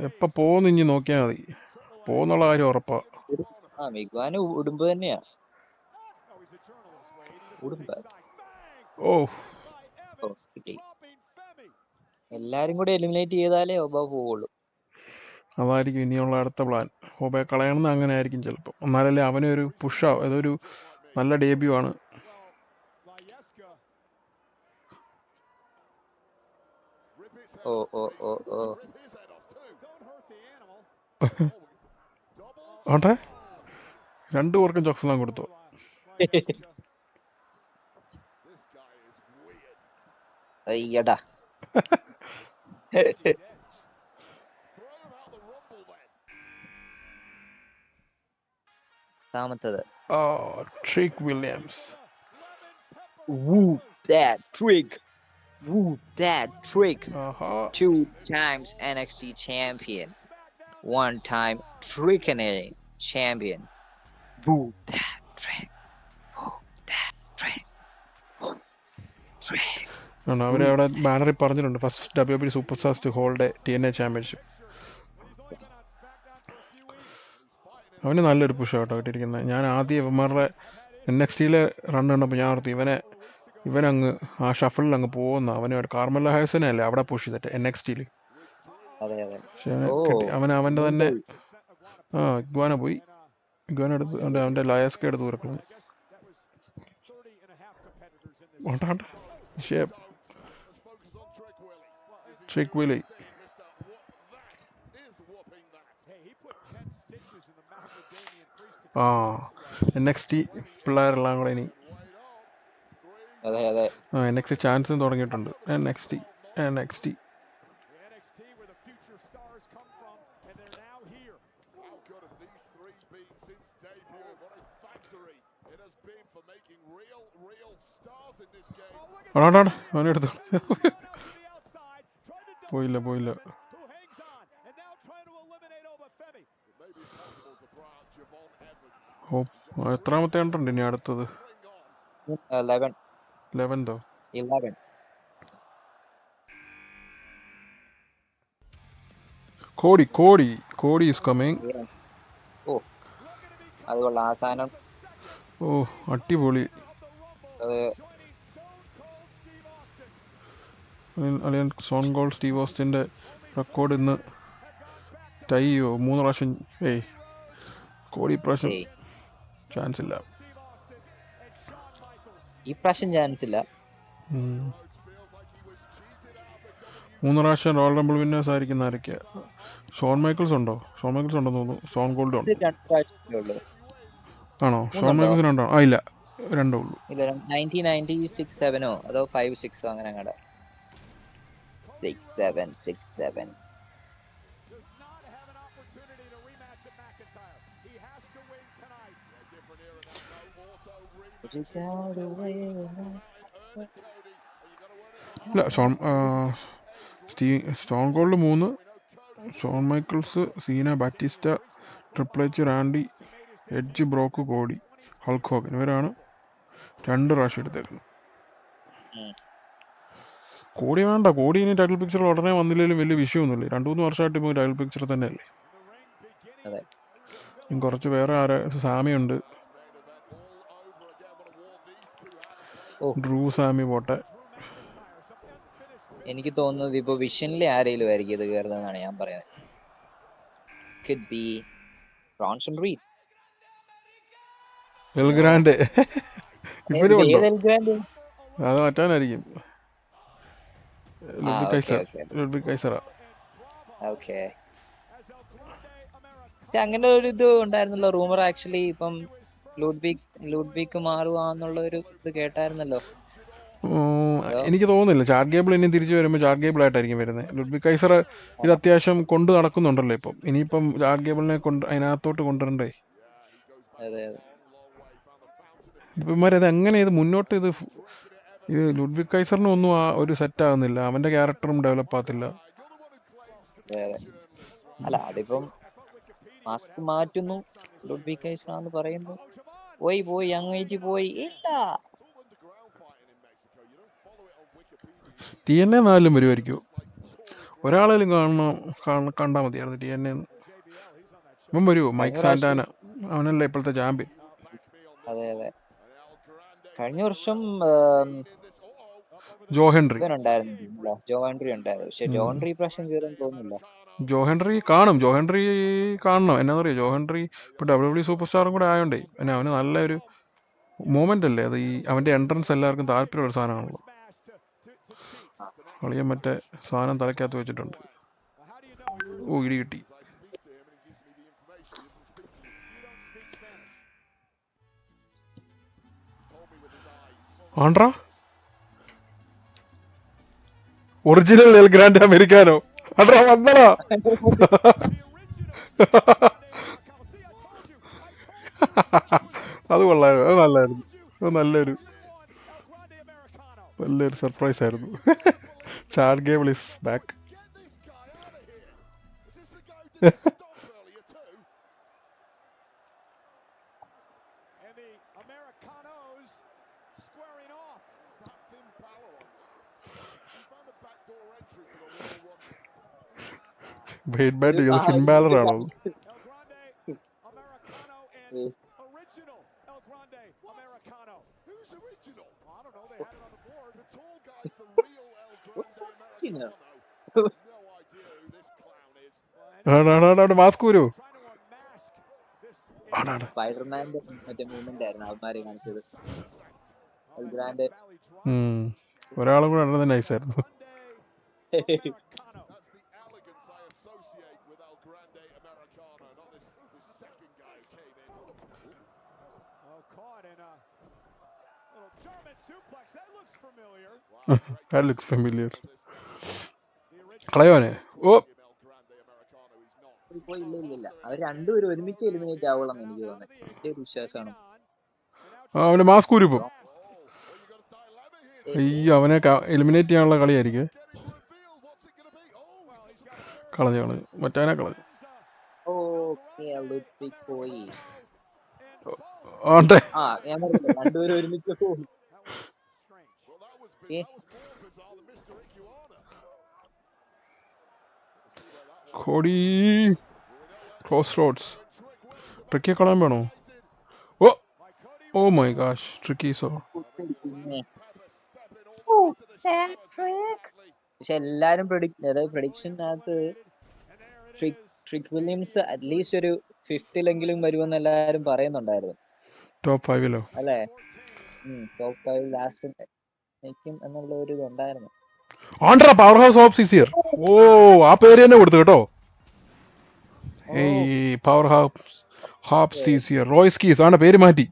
A: എപ്പ പോന്ന് ഇനി നോക്കിയാ മതി, പോന്നുള്ള കാര്യം ഉറപ്പാ.
B: ഉടുമ്പ് തന്നെയാ. എല്ലാരും കൂടെ എലിമിനേറ്റ് ചെയ്താലേ ഒബ പോവുള്ളൂ.
A: അതായിരിക്കും ഇനിയുള്ള അടുത്ത പ്ലാൻ. ഒബയെ കളയണമെന്ന് അങ്ങനെ ആയിരിക്കും ചിലപ്പോൾ. എന്നാലല്ലേ അവനൊരു പുഷ്, അതൊരു നല്ല ഡേബ്യൂ ആണ്. ആട്ടെ, 2 പേർക്കും ചൊക്സെല്ലാം കൊടുത്തു.
B: അയ്യടാ. രണ്ടാമത്തത്
A: trick Williams.
B: Trick. 2 times NXT champion, 1 time Trickany champion. Boo that trick.
A: അവര് അവിടെ ബാനറിൽ പറഞ്ഞിട്ടുണ്ട്, first WWE super stars to hold TNA championship. അവന് നല്ലൊരു പുഷ് കേട്ടോ കിട്ടിയിരിക്കുന്നത്. ഞാൻ ആദ്യം ഇവന്മാരുടെ NXTയിലെ റൺ കണ്ടപ്പോൾ ഞാൻ ഓർത്ത് ഇവനങ്ങ് ആ ഷഫിളിൽ അങ്ങ് പോകുന്ന. അവന് കാർമല്ല ഹൈസനെ അല്ലേ അവിടെ പുഷ് ചെയ്തിട്ട് NXTയിൽ. പക്ഷെ അവൻ്റെ തന്നെ ഇഗ്വാന പോയി. ഇഗ്വാന എടുത്ത് അവൻ്റെ ലയസ്ക എടുത്ത് തുറക്കുന്നു. Trick Willy. NXT പിള്ളേരെല്ലാം കൂടെ ഇനി NXT ചാൻസും തുടങ്ങിയിട്ടുണ്ട്. NXT അവനെടുത്തു. പോയില്ല. എത്രാമത്തെ ഉണ്ട് ഇനി അടുത്തത്?
B: 11.
A: 11th.
B: 11.
A: കോടി ഈസ് കമ്മിങ്.
B: Yes. ഓ അത് കൊള്ളാം. ആ സാധനം
A: ഓ അടിപൊളി.
B: അത്
A: അളിയൻ സോൺ ഗോൾ സ്റ്റീവ് ഓസ്റ്റിൻ്റെ റെക്കോർഡ് ഇന്ന് ടൈ ചെയ്യോ? 3 പ്രാവശ്യം. കോടി ഇപ്രാവശ്യം
B: ഏയ്
A: ചാൻസ് ഇല്ല.
B: ഈ പ്രാവശ്യം ചാൻസ് ഇല്ല.
A: 3 പ്രാവശ്യം റോയൽ റംബിൾ വിന്നേഴ്സ് ആയിരിക്കുന്ന ആരൊക്കെയാ? ഷോൺ മൈക്കിൾസ് ഉണ്ടോ? ഷോൺ മൈക്കിൾസ് ഉണ്ടെന്ന് തോന്നുന്നു. ഷോൺ ഗോൾഡ് ഉണ്ട്.
B: 2 പ്രാവശ്യമേ ഉള്ളൂ.
A: ആണോ? ഷോൺ
B: 3
A: മൈക്കിൾസ് 2 ആണോ? ഇല്ല, 2 ഉള്ളൂ.
B: ഇല്ല 1996-7 അതോ 5-6 അങ്ങനെ അങ്ങടെ 6-7.
A: ഇല്ല, Stone Cold 3, Shawn Michaels, Cena, Batista, triple H, Randy, Edge, Brock, Cody, Hulk Hogan ഇവരാണ് 2 പ്രാവശ്യം എടുത്തേക്കുന്നത്. കോടി വേണ്ട. കോടി ഇനി ടൈറ്റിൽ പിക്ചർ ഉടനെ വന്നില്ലെങ്കിലും വലിയ വിഷയമൊന്നുമില്ല. 2-3 വർഷമായിട്ട് ഇപ്പോൾ ടൈറ്റിൽ പിക്ചർ തന്നെയല്ലേ. കുറച്ച് വേറെ സാമിയുണ്ട്. ഡ്രൂ സാമി പോട്ടെ.
B: എനിക്ക് തോന്നുന്നത് ഇപ്പൊ വിഷനിലെ ആരെങ്കിലും ആയിരിക്കും ഇത് കയറുന്നതെന്നാണ് ഞാൻ പറയുന്നത്. Could be Bronson Reed.
A: എൽഗ്രാൻഡ് ഇവരും ഉണ്ടോ?
B: ഏത് എൽഗ്രാൻഡ്?
A: അത് മറ്റാനായിരിക്കും.
B: ലുഡ്വിഗ്
A: കൈസറ.
B: ഓക്കെ. പക്ഷെ അങ്ങനെ ഒരു ഇത് ഉണ്ടായിരുന്നല്ലോ, റൂമർ ആക്ച്വലി ഇപ്പം ലുഡ്വിഗ് മാറുവാന്നുള്ള ഒരു ഇത് കേട്ടായിരുന്നല്ലോ.
A: എനിക്ക് തോന്നുന്നില്ല. ചാർട്ട് ഗേബിൾ ഇനി തിരിച്ചു വരുമ്പോൾ ചാർട്ട് ഗേബിൾ ആയിട്ടായിരിക്കും വരുന്നത്. ലുഡ്വിഗ് കൈസർ ഇത് അത്യാവശ്യം കൊണ്ട് നടക്കുന്നുണ്ടല്ലോ ഇപ്പം. ഇനിയിപ്പം ചാർട്ട് ഗേബിളിനെ അതിനകത്തോട്ട് കൊണ്ടുവരണ്ടേ. ഇവന്മാരത് എങ്ങനെ ഇത് മുന്നോട്ട് ഇത് ലുഡ്വിഗ് കൈസറിന് ഒന്നും ഒരു സെറ്റ് ആകുന്നില്ല. അവന്റെ ക്യാരക്ടറും ഡെവലപ്പ് ആകത്തില്ല.
B: അല്ല അതിപ്പം മാസ്ക് മാറ്റുന്നു ലുഡ്വിഗ് കൈസർ എന്ന് പറയുന്നു. പോയി അങ്ങേജ് പോയി ഇല്ല.
A: TNA 4 വരുമായിരിക്കും. ഒരാളേലും കണ്ടാൽ മതിയായിരുന്നു TNA. ഇവൻ വരുമോ? Mike Santana. അവനല്ലേ ഇപ്പോഴത്തെ ചാമ്പ്യൻ.
B: അതെ കഴിഞ്ഞ വർഷം
A: ജോ ഹെൻറി
B: ഉണ്ടായിരുന്നു. പക്ഷെ ജോ ഹെൻറി പ്രാവശ്യം കയറും തോന്നുന്നില്ല.
A: ജോ ഹെൻറി കാണണം. എന്നാന്നറിയോ, ജോ ഹെൻറി ഇപ്പൊ WWE സൂപ്പർ സ്റ്റാറും കൂടെ ആയോണ്ടേ പിന്നെ അവന് നല്ലൊരു മൂമെന്റ് അല്ലേ അത്. അവന്റെ എൻട്രൻസ് എല്ലാവർക്കും താല്പര്യമുള്ള സാധനമാണല്ലോ. കളിയൻ മറ്റേ സാധനം തലക്കകത്ത് വെച്ചിട്ടുണ്ട്. ഇടി കിട്ടി. ആണ്ട്രാ ഒറിജിനൽ എൽ ഗ്രാൻഡ് അമേരിക്കാനോ? ആണ്ട്രാ വന്നടാ. അത് കൊള്ളായിരുന്നു. അത് നല്ലായിരുന്നു. അത് നല്ലൊരു സർപ്രൈസ് ആയിരുന്നു. Chart gable is back. Fin Balor ആണോ? മാസ്ക് വരൂ.
B: സ്പൈഡർമാന്റെ മറ്റേ മൂവ്മെന്റ് ആയിരുന്നു അവന്മാരെ കാണിച്ചത്.
A: ഒരാളും കൂടെ ഉള്ളത് നൈസായിരുന്നു. That looks familiar. കളയോനെ.
B: ഇല്ല അവർ രണ്ടുപേരും ഒരുമിച്ച് എലിമിനേറ്റ് ആവുള്ളൂ എനിക്ക് തോന്നുന്നത്. എന്റെ ഒരു വിശ്വാസമാണ്.
A: അവന്റെ മാസ്ക് ഊരിപ്പോ. അയ്യോ, അവനെ എലിമിനേറ്റ് ചെയ്യാനുള്ള കളിയായിരിക്കും. കളഞ്ഞു മറ്റവനെ കളഞ്ഞു. ആണ്ടെ.
B: ആ ഞാൻ പറഞ്ഞില്ല രണ്ടുപേരും ഒരുമിച്ച് പോകും. ഏ,
A: കോടി ക്രോസ് റോഡ്സ് ട്രിക്കിയെ കളയാൻ വേണോ? ഓ ഓ മൈ ഗാഷ് ട്രിക്കി സോ.
B: കുത്തടിക്കുന്നേ. പക്ഷെ എല്ലാരും അതായത് പ്രഡിക്ഷനകത്ത് ട്രിക് വില്യംസ് അറ്റ്ലീസ്റ്റ് ഒരു ഫിഫ്തിലെങ്കിലും വരുമെന്ന് എല്ലാരും പറയുന്നുണ്ടായിരുന്നു
A: ടോപ്പ് 5-ലോ?
B: അല്ലേ? ടോപ്പ് 5 ലാസ്റ്റ് നിൽക്കും എന്നുള്ള ഒരു ഇതുണ്ടായിരുന്നു.
A: ആണ്ട്രാ power house Hobbs is here. Oh ആ പേര് തന്നെ കൊടുത്തു കേട്ടോ.
B: ഓ
A: ഏയ് power house Hobbs is here. Royce Keys ആണ് പേര് മാറ്റി.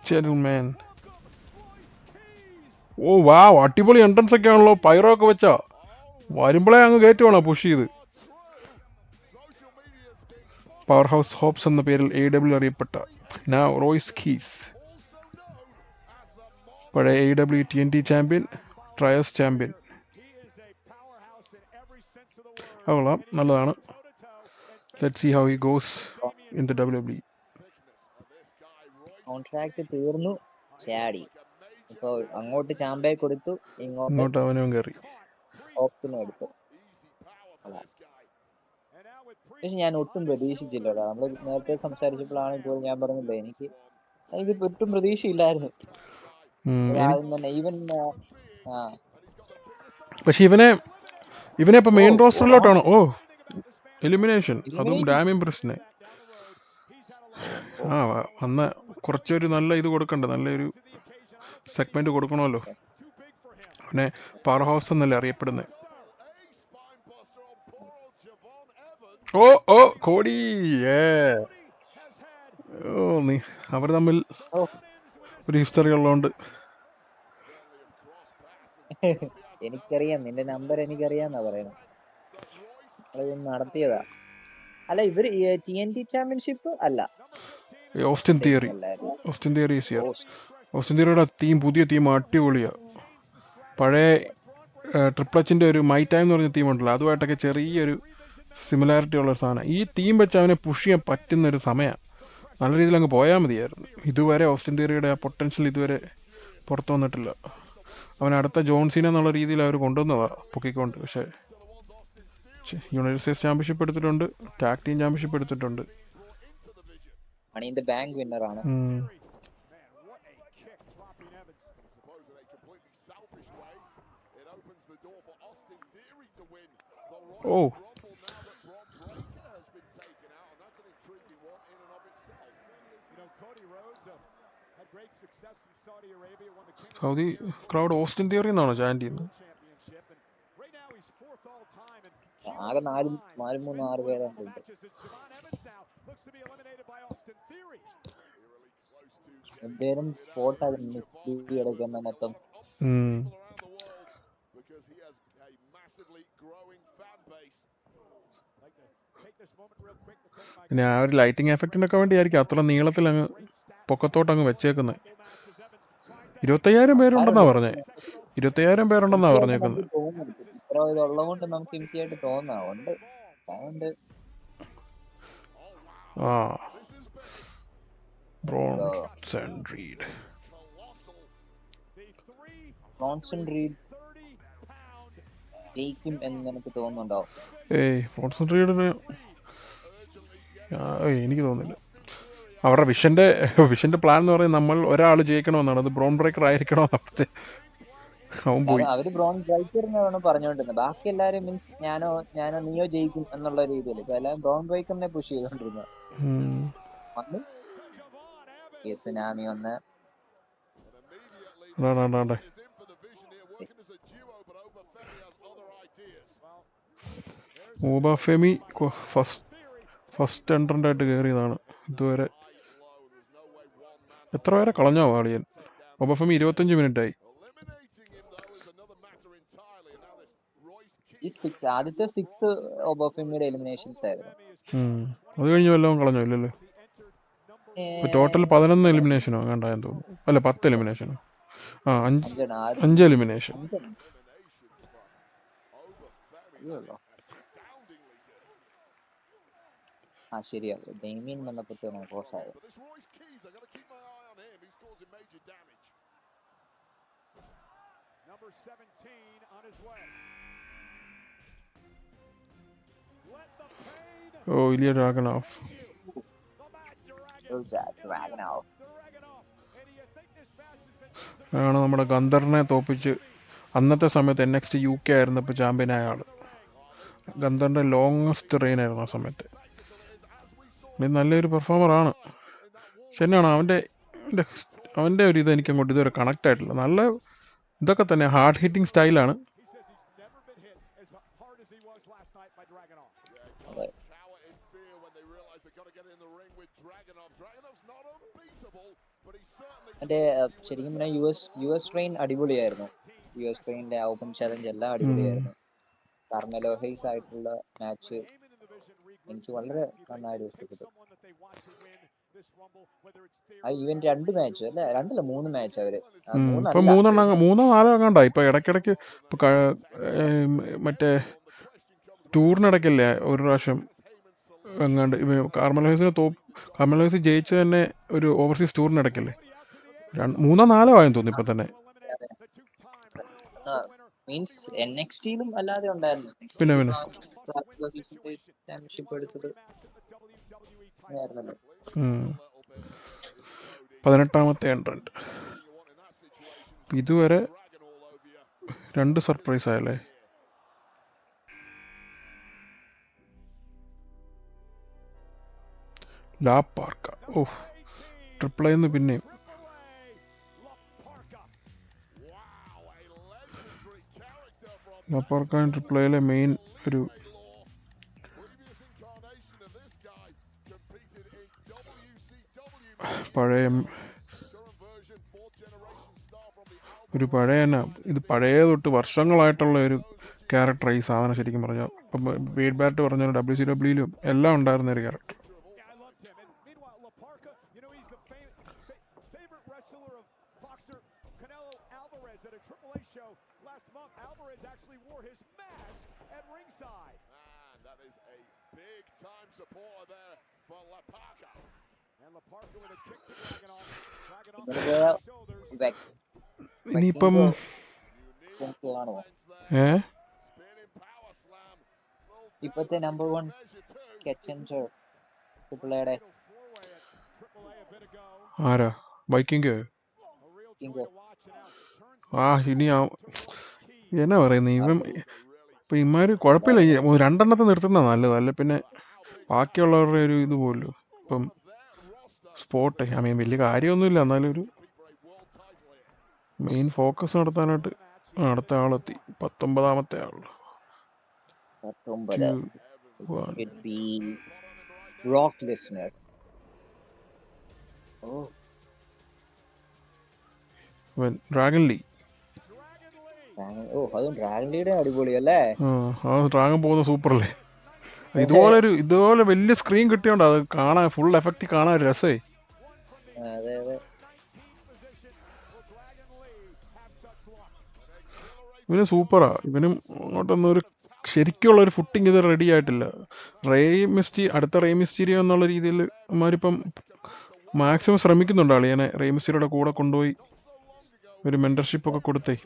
A: ജെന്റിൽമാൻ. ഓ വാവ് അടിപൊളി എൻട്രൻസ് ഒക്കെ ആണല്ലോ. പൈറോ ഒക്കെ വെച്ചാ വരുമ്പോഴേ അങ്ങ് കയറ്റുവാണോ പുഷ് ചെയ്ത്. പവർ ഹൗസ് ഹോപ്സ് എന്ന പേരിൽ AEW അറിയപ്പെട്ട റോയ്സ് കീസ്, പഴയ AEW TNT champion, trios champion. കൊള്ളാം, നല്ലതാണ്. Let's see how he goes in the WWE.
B: Contract തീർന്നു, ചാടി. ഇപ്പൊ അങ്ങോട്ട് ചാമ്പയെ കൊടുത്തു, ഇങ്ങോട്ട്
A: ഇങ്ങോട്ട് അവനും കയറി.
B: ഓപ്ഷനും എടുത്തു. പക്ഷെ ഞാൻ ഒട്ടും പ്രതീക്ഷിച്ചില്ലടാ. നമ്മള് നേരത്തെ സംസാരിച്ചപ്പോഴാണ് ഇപ്പോൾ ഞാൻ പറഞ്ഞില്ലേ, എനിക്ക് ഒട്ടും പ്രതീക്ഷയില്ലായിരുന്നു ആദ്യം തന്നെ. ഈവൻ
A: പക്ഷെ ഇവനെ ഇപ്പൊ മെയിൻ റോസ്റ്ററിലോട്ടാണ്. ഓ എലിമിനേഷൻ, അതും
B: elimination.
A: ഡാമിയൻ പ്രിസ്റ്റിനെ. ആ വന്ന കുറച്ചൊരു നല്ല ഇത് കൊടുക്കണ്ടേ, നല്ലൊരു സെഗ്മെന്റ് കൊടുക്കണമല്ലോ. അവനെ പവർ ഹൗസ് എന്നല്ലേ അറിയപ്പെടുന്നത്. ഓ ഓ കോടി. ഓ നീ അവർ തമ്മിൽ
B: ഓ
A: ഒരു ഹിസ്റ്ററി ഉള്ളതുകൊണ്ട്.
B: എനിക്കറിയാം, നിന്റെ നമ്പർ എനിക്കറിയാന്നാ പറയണത്. നമ്മളിത് നടത്തിയതാ. അല്ല ഇവര് TNT ചാമ്പ്യൻഷിപ്പ് അല്ല,
A: ഓസ്റ്റിൻ തിയറി.
B: അല്ലായിരുന്നു.
A: Austin Theory is here. Austin തിയറിയുടെ പുതിയ ടീം അടിപൊളിയാ. പഴയ ട്രിപ്പിൾ എച്ചിന്റെ ഒരു മൈ ടൈം എന്ന് പറഞ്ഞ ടീം ഉണ്ടല്ലോ, അതുമായിട്ടൊക്കെ ചെറിയൊരു സിമിലാരിറ്റി ഉള്ള ഒരു സാധനം. ഈ ടീം വെച്ച് അവനെ പുഷ് ചെയ്യാൻ പറ്റുന്ന ഒരു സമയമാണ്. നല്ല രീതിയിൽ അങ്ങ് പോയാൽ മതിയായിരുന്നു. ഇതുവരെ ഓസ്റ്റിൻ തിയറിയുടെ ആ പൊട്ടൻഷ്യൽ ഇതുവരെ പുറത്തു വന്നിട്ടില്ല. അവൻ അടുത്ത ജോൺസീന എന്നുള്ള രീതിയിൽ അവർ കൊണ്ടുവന്നതാ പൊക്കിക്കൊണ്ട്. പക്ഷേ യുണൈറ്റഡ് സ്റ്റേറ്റ്സ് ചാമ്പ്യൻഷിപ്പ് എടുത്തിട്ടുണ്ട്, ടാഗ് ടീം ചാമ്പ്യൻഷിപ്പ് എടുത്തിട്ടുണ്ട്.
B: Money in the bank winner ആണ്.
A: Oh Saudi crowd Austin Theory എന്നാണോ ചാൻഡ് ചെയ്യുന്നത്?
B: ആകെ 4-3-6 പേരുണ്ട്. എന്തേലും സ്പോട്ട് അത് മിസ് എടുക്കുന്ന മൊത്തം.
A: പിന്നെ ആ ഒരു ലൈറ്റിംഗ് എഫക്റ്റിനൊക്കെ വേണ്ടിയായിരിക്കും അത്ര നീളത്തിൽ അങ്ങ് പൊക്കത്തോട്ട് അങ്ങ് വെച്ചേക്കുന്നത്. 25,000 പേരുണ്ടെന്നാ പറഞ്ഞേ. 25,000 പേരുണ്ടെന്നാ പറഞ്ഞേക്കുന്നത്.
B: ഇത്ര ഇതുള്ളതുകൊണ്ട് നമുക്ക് ഈസിയായിട്ട് തോന്നാറുണ്ട്. അതുകൊണ്ട്
A: ബ്രോൺസൺ റീഡ്
B: ജയിക്കും എന്ന് എനിക്ക് തോന്നുന്നുണ്ടോ?
A: ബ്രോൺസൺ റീഡിന് എനിക്ക് തോന്നുന്നില്ല. അവരുടെ വിഷന്റെ പ്ലാൻ എന്ന് പറയുന്നത് നമ്മൾ ഒരാൾ ജയിക്കണമെന്നാണ്. അത് ബ്രോൺ ബ്രേക്കർ ആയിരിക്കണമെന്നാണ്. അവൻ പോയി.
B: അവര് ബ്രോൺ ബ്രേക്കറിനാണ് പറഞ്ഞുകൊണ്ടിരുന്നത്. ബാക്കി എല്ലാരും മീൻസ് ഞാനോ നീയോ ജയിക്കും എന്നുള്ള രീതിയിൽ. ഇപ്പൊ എല്ലാരും ബ്രോൺ ബ്രേക്കറിനെ പുഷ് ചെയ്തോണ്ടിരുന്നത്. സുനാമി വന്ന്
A: ഊബാഫെമി ഫസ്റ്റ് എൻട്രന്റ് ആയിട്ട് കയറിയതാണ്. ഇതുവരെ എത്ര പേരെ കളഞ്ഞോ ആളിയൻ? ഊബാഫെമി 25 മിനിറ്റ് ആയി.
B: ആദ്യത്തെ 6 ഓബാഫെമിയുടെ എലിമിനേഷൻസ് ആയിരുന്നു.
A: അത് കഴിഞ്ഞ് വല്ലതും കളഞ്ഞോ? ഇല്ലല്ലോ. ടോട്ടൽ 11 എലിമിനേഷനോ കണ്ടായെന്ന് തോന്നുന്നു. അല്ല 10 എലിമിനേഷനോ? 5 എലിമിനേഷൻ.
B: ആ ശരിയാ, ഡെയ്മിയൻ വന്നപ്പോഴത്തേനാണ് ക്രോസ് ആയത്.
C: But this Royce Keys, I got to keep my eye on him. He's causing major damage.
D: Number 17 on his way. Let the pain
A: oh Ilja Dragunov.
D: the Mad Dragon.
B: Who's that? Dragunov.
D: Dragunov. And do you think this match has been
A: ആണ് നമ്മുടെ ഗന്ധറിനെ തോപ്പിച്ച് അന്നത്തെ സമയത്ത് NXT UK ആയിരുന്നപ്പോൾ ചാമ്പ്യനായ ആള്. ഗന്ധറിന്റെ longest rain ആയിരുന്നു ആ സമയത്ത്. ഇത് നല്ലൊരു പെർഫോമറാണ്. പക്ഷെ എന്നാണ് അവൻ്റെ ഒരു ഇത് എനിക്ക് അങ്ങോട്ട് ഇതുവരെ കണക്ട് ആയിട്ടില്ല. നല്ല ഇതൊക്കെ തന്നെ ഹാർഡ് ഹിറ്റിംഗ് സ്റ്റൈലാണ്.
D: he says he's never been hit as hard as he was last night by Dragunov.
C: Guys cower in fear when they realise they've got to get in the ring with Dragunov. Dragunov's not unbeatable, but he's certainly
B: മറ്റേ ശരിക്കും പറഞ്ഞാൽ US train അടിപൊളിയായിരുന്നു. US ട്രെയിനിന്റെ open challenge എല്ലാം അടിപൊളിയായിരുന്നു. Carmelo Hayes ആയിട്ടുള്ള match എനിക്ക് വളരെ നന്നായിട്ട് ഇഷ്ടപ്പെട്ടു. ആ ഇവന്റ് 2 മാച്ച് അല്ലേ, 2 3 മാച്ച് അവര്
A: ഇപ്പൊ 3 4 കണ്ടാ. ഇപ്പൊ ഇടയ്ക്കിടയ്ക്ക് ഇപ്പൊ മറ്റേ ടൂറിനിടയ്ക്കല്ലേ ഒരു പ്രാവശ്യം എങ്ങാണ്ട് കാർമലോഹൈസ് ജയിച്ച തന്നെ ഒരു ഓവർസീസ് ടൂറിനിടയ്ക്കല്ലേ 3 4 ആയെന്ന് തോന്നുന്നു ഇപ്പൊ തന്നെ.
B: മീൻസ് NXT-ലും അല്ലാതെ ഉണ്ടായിരുന്നു.
A: പിന്നെ
B: ചാമ്പ്യൻഷിപ്പ് എടുത്തത് ആയിരുന്നല്ലോ.
A: 18ാമത്തെ എൻട്രന്റ്. ഇതുവരെ 2 സർപ്രൈസ് ആയല്ലേ. ലാ പാർക്ക. ഓ ട്രിപ്പിൾ എന്ന് പിന്നെയും ലാ പാർക്ക ട്രിപ്പിൾ എയിലെ മെയിൻ ഒരു പഴയ ഇത് പഴയ തൊട്ട് വർഷങ്ങളായിട്ടുള്ള ഒരു ക്യാരക്ടർ ഈ സാധനം ശരിക്കും പറഞ്ഞാൽ. ഇപ്പം വെയ്ഡ് ബാറ്റ് പറഞ്ഞാൽ WCW-ലും എല്ലാം ഉണ്ടായിരുന്ന ഒരു ക്യാരക്ടർ. ഇനിയിപ്പം
B: ഇപ്പത്തെ നമ്പർ 1 കെച്ചൻജർ ട്രിപ്പിളയുടെ
A: ആരാ? വൈക്കിംഗ്. ഇനി എന്നാ പറയുന്നത് ഇപ്പൊ ഇമാര് കുഴപ്പമില്ല. 2 നിർത്തുന്ന നല്ലത്. അല്ല പിന്നെ ബാക്കിയുള്ളവരുടെ ഒരു ഇത് പോലും ഇപ്പം സ്പോട്ട് വലിയ കാര്യമൊന്നുമില്ല. എന്നാലും ഒരു മെയിൻ ഫോക്കസ് നടത്താനായിട്ട് അടുത്ത ആളെത്തി. 19ാമത്തെ ആള്
B: ബ്രോക്ക് ലെസ്നർ.
A: Dragon Lee.
B: അതും ഡ്രാഗൺ ലീയുടെ അടിപൊളിയല്ലേ.
A: ഡ്രാഗൺ പോകുന്ന സൂപ്പറല്ലേ. ഇതുപോലെ വലിയ സ്ക്രീൻ കിട്ടിയോണ്ട് അത് കാണാൻ ഫുൾ എഫക്റ്റ് കാണാൻ ഒരു രസമേ.
B: അതെ അതെ.
A: ഇവന് സൂപ്പറാ. ഇവനും അങ്ങോട്ടൊന്നും ഒരു ശരിക്കുള്ള ഒരു ഫുട്ടിങ് ഇത് റെഡി ആയിട്ടില്ല. അടുത്ത റേ മിസ്റ്റീരിയോ എന്നുള്ള രീതിയിൽ അവന്മാരിപ്പം മാക്സിമം ശ്രമിക്കുന്നുണ്ട് അളിയനെ റേ മിസ്റ്റീരിയോയുടെ കൂടെ കൊണ്ടുപോയി ഒരു മെന്റർഷിപ്പ് ഒക്കെ കൊടുത്തേ.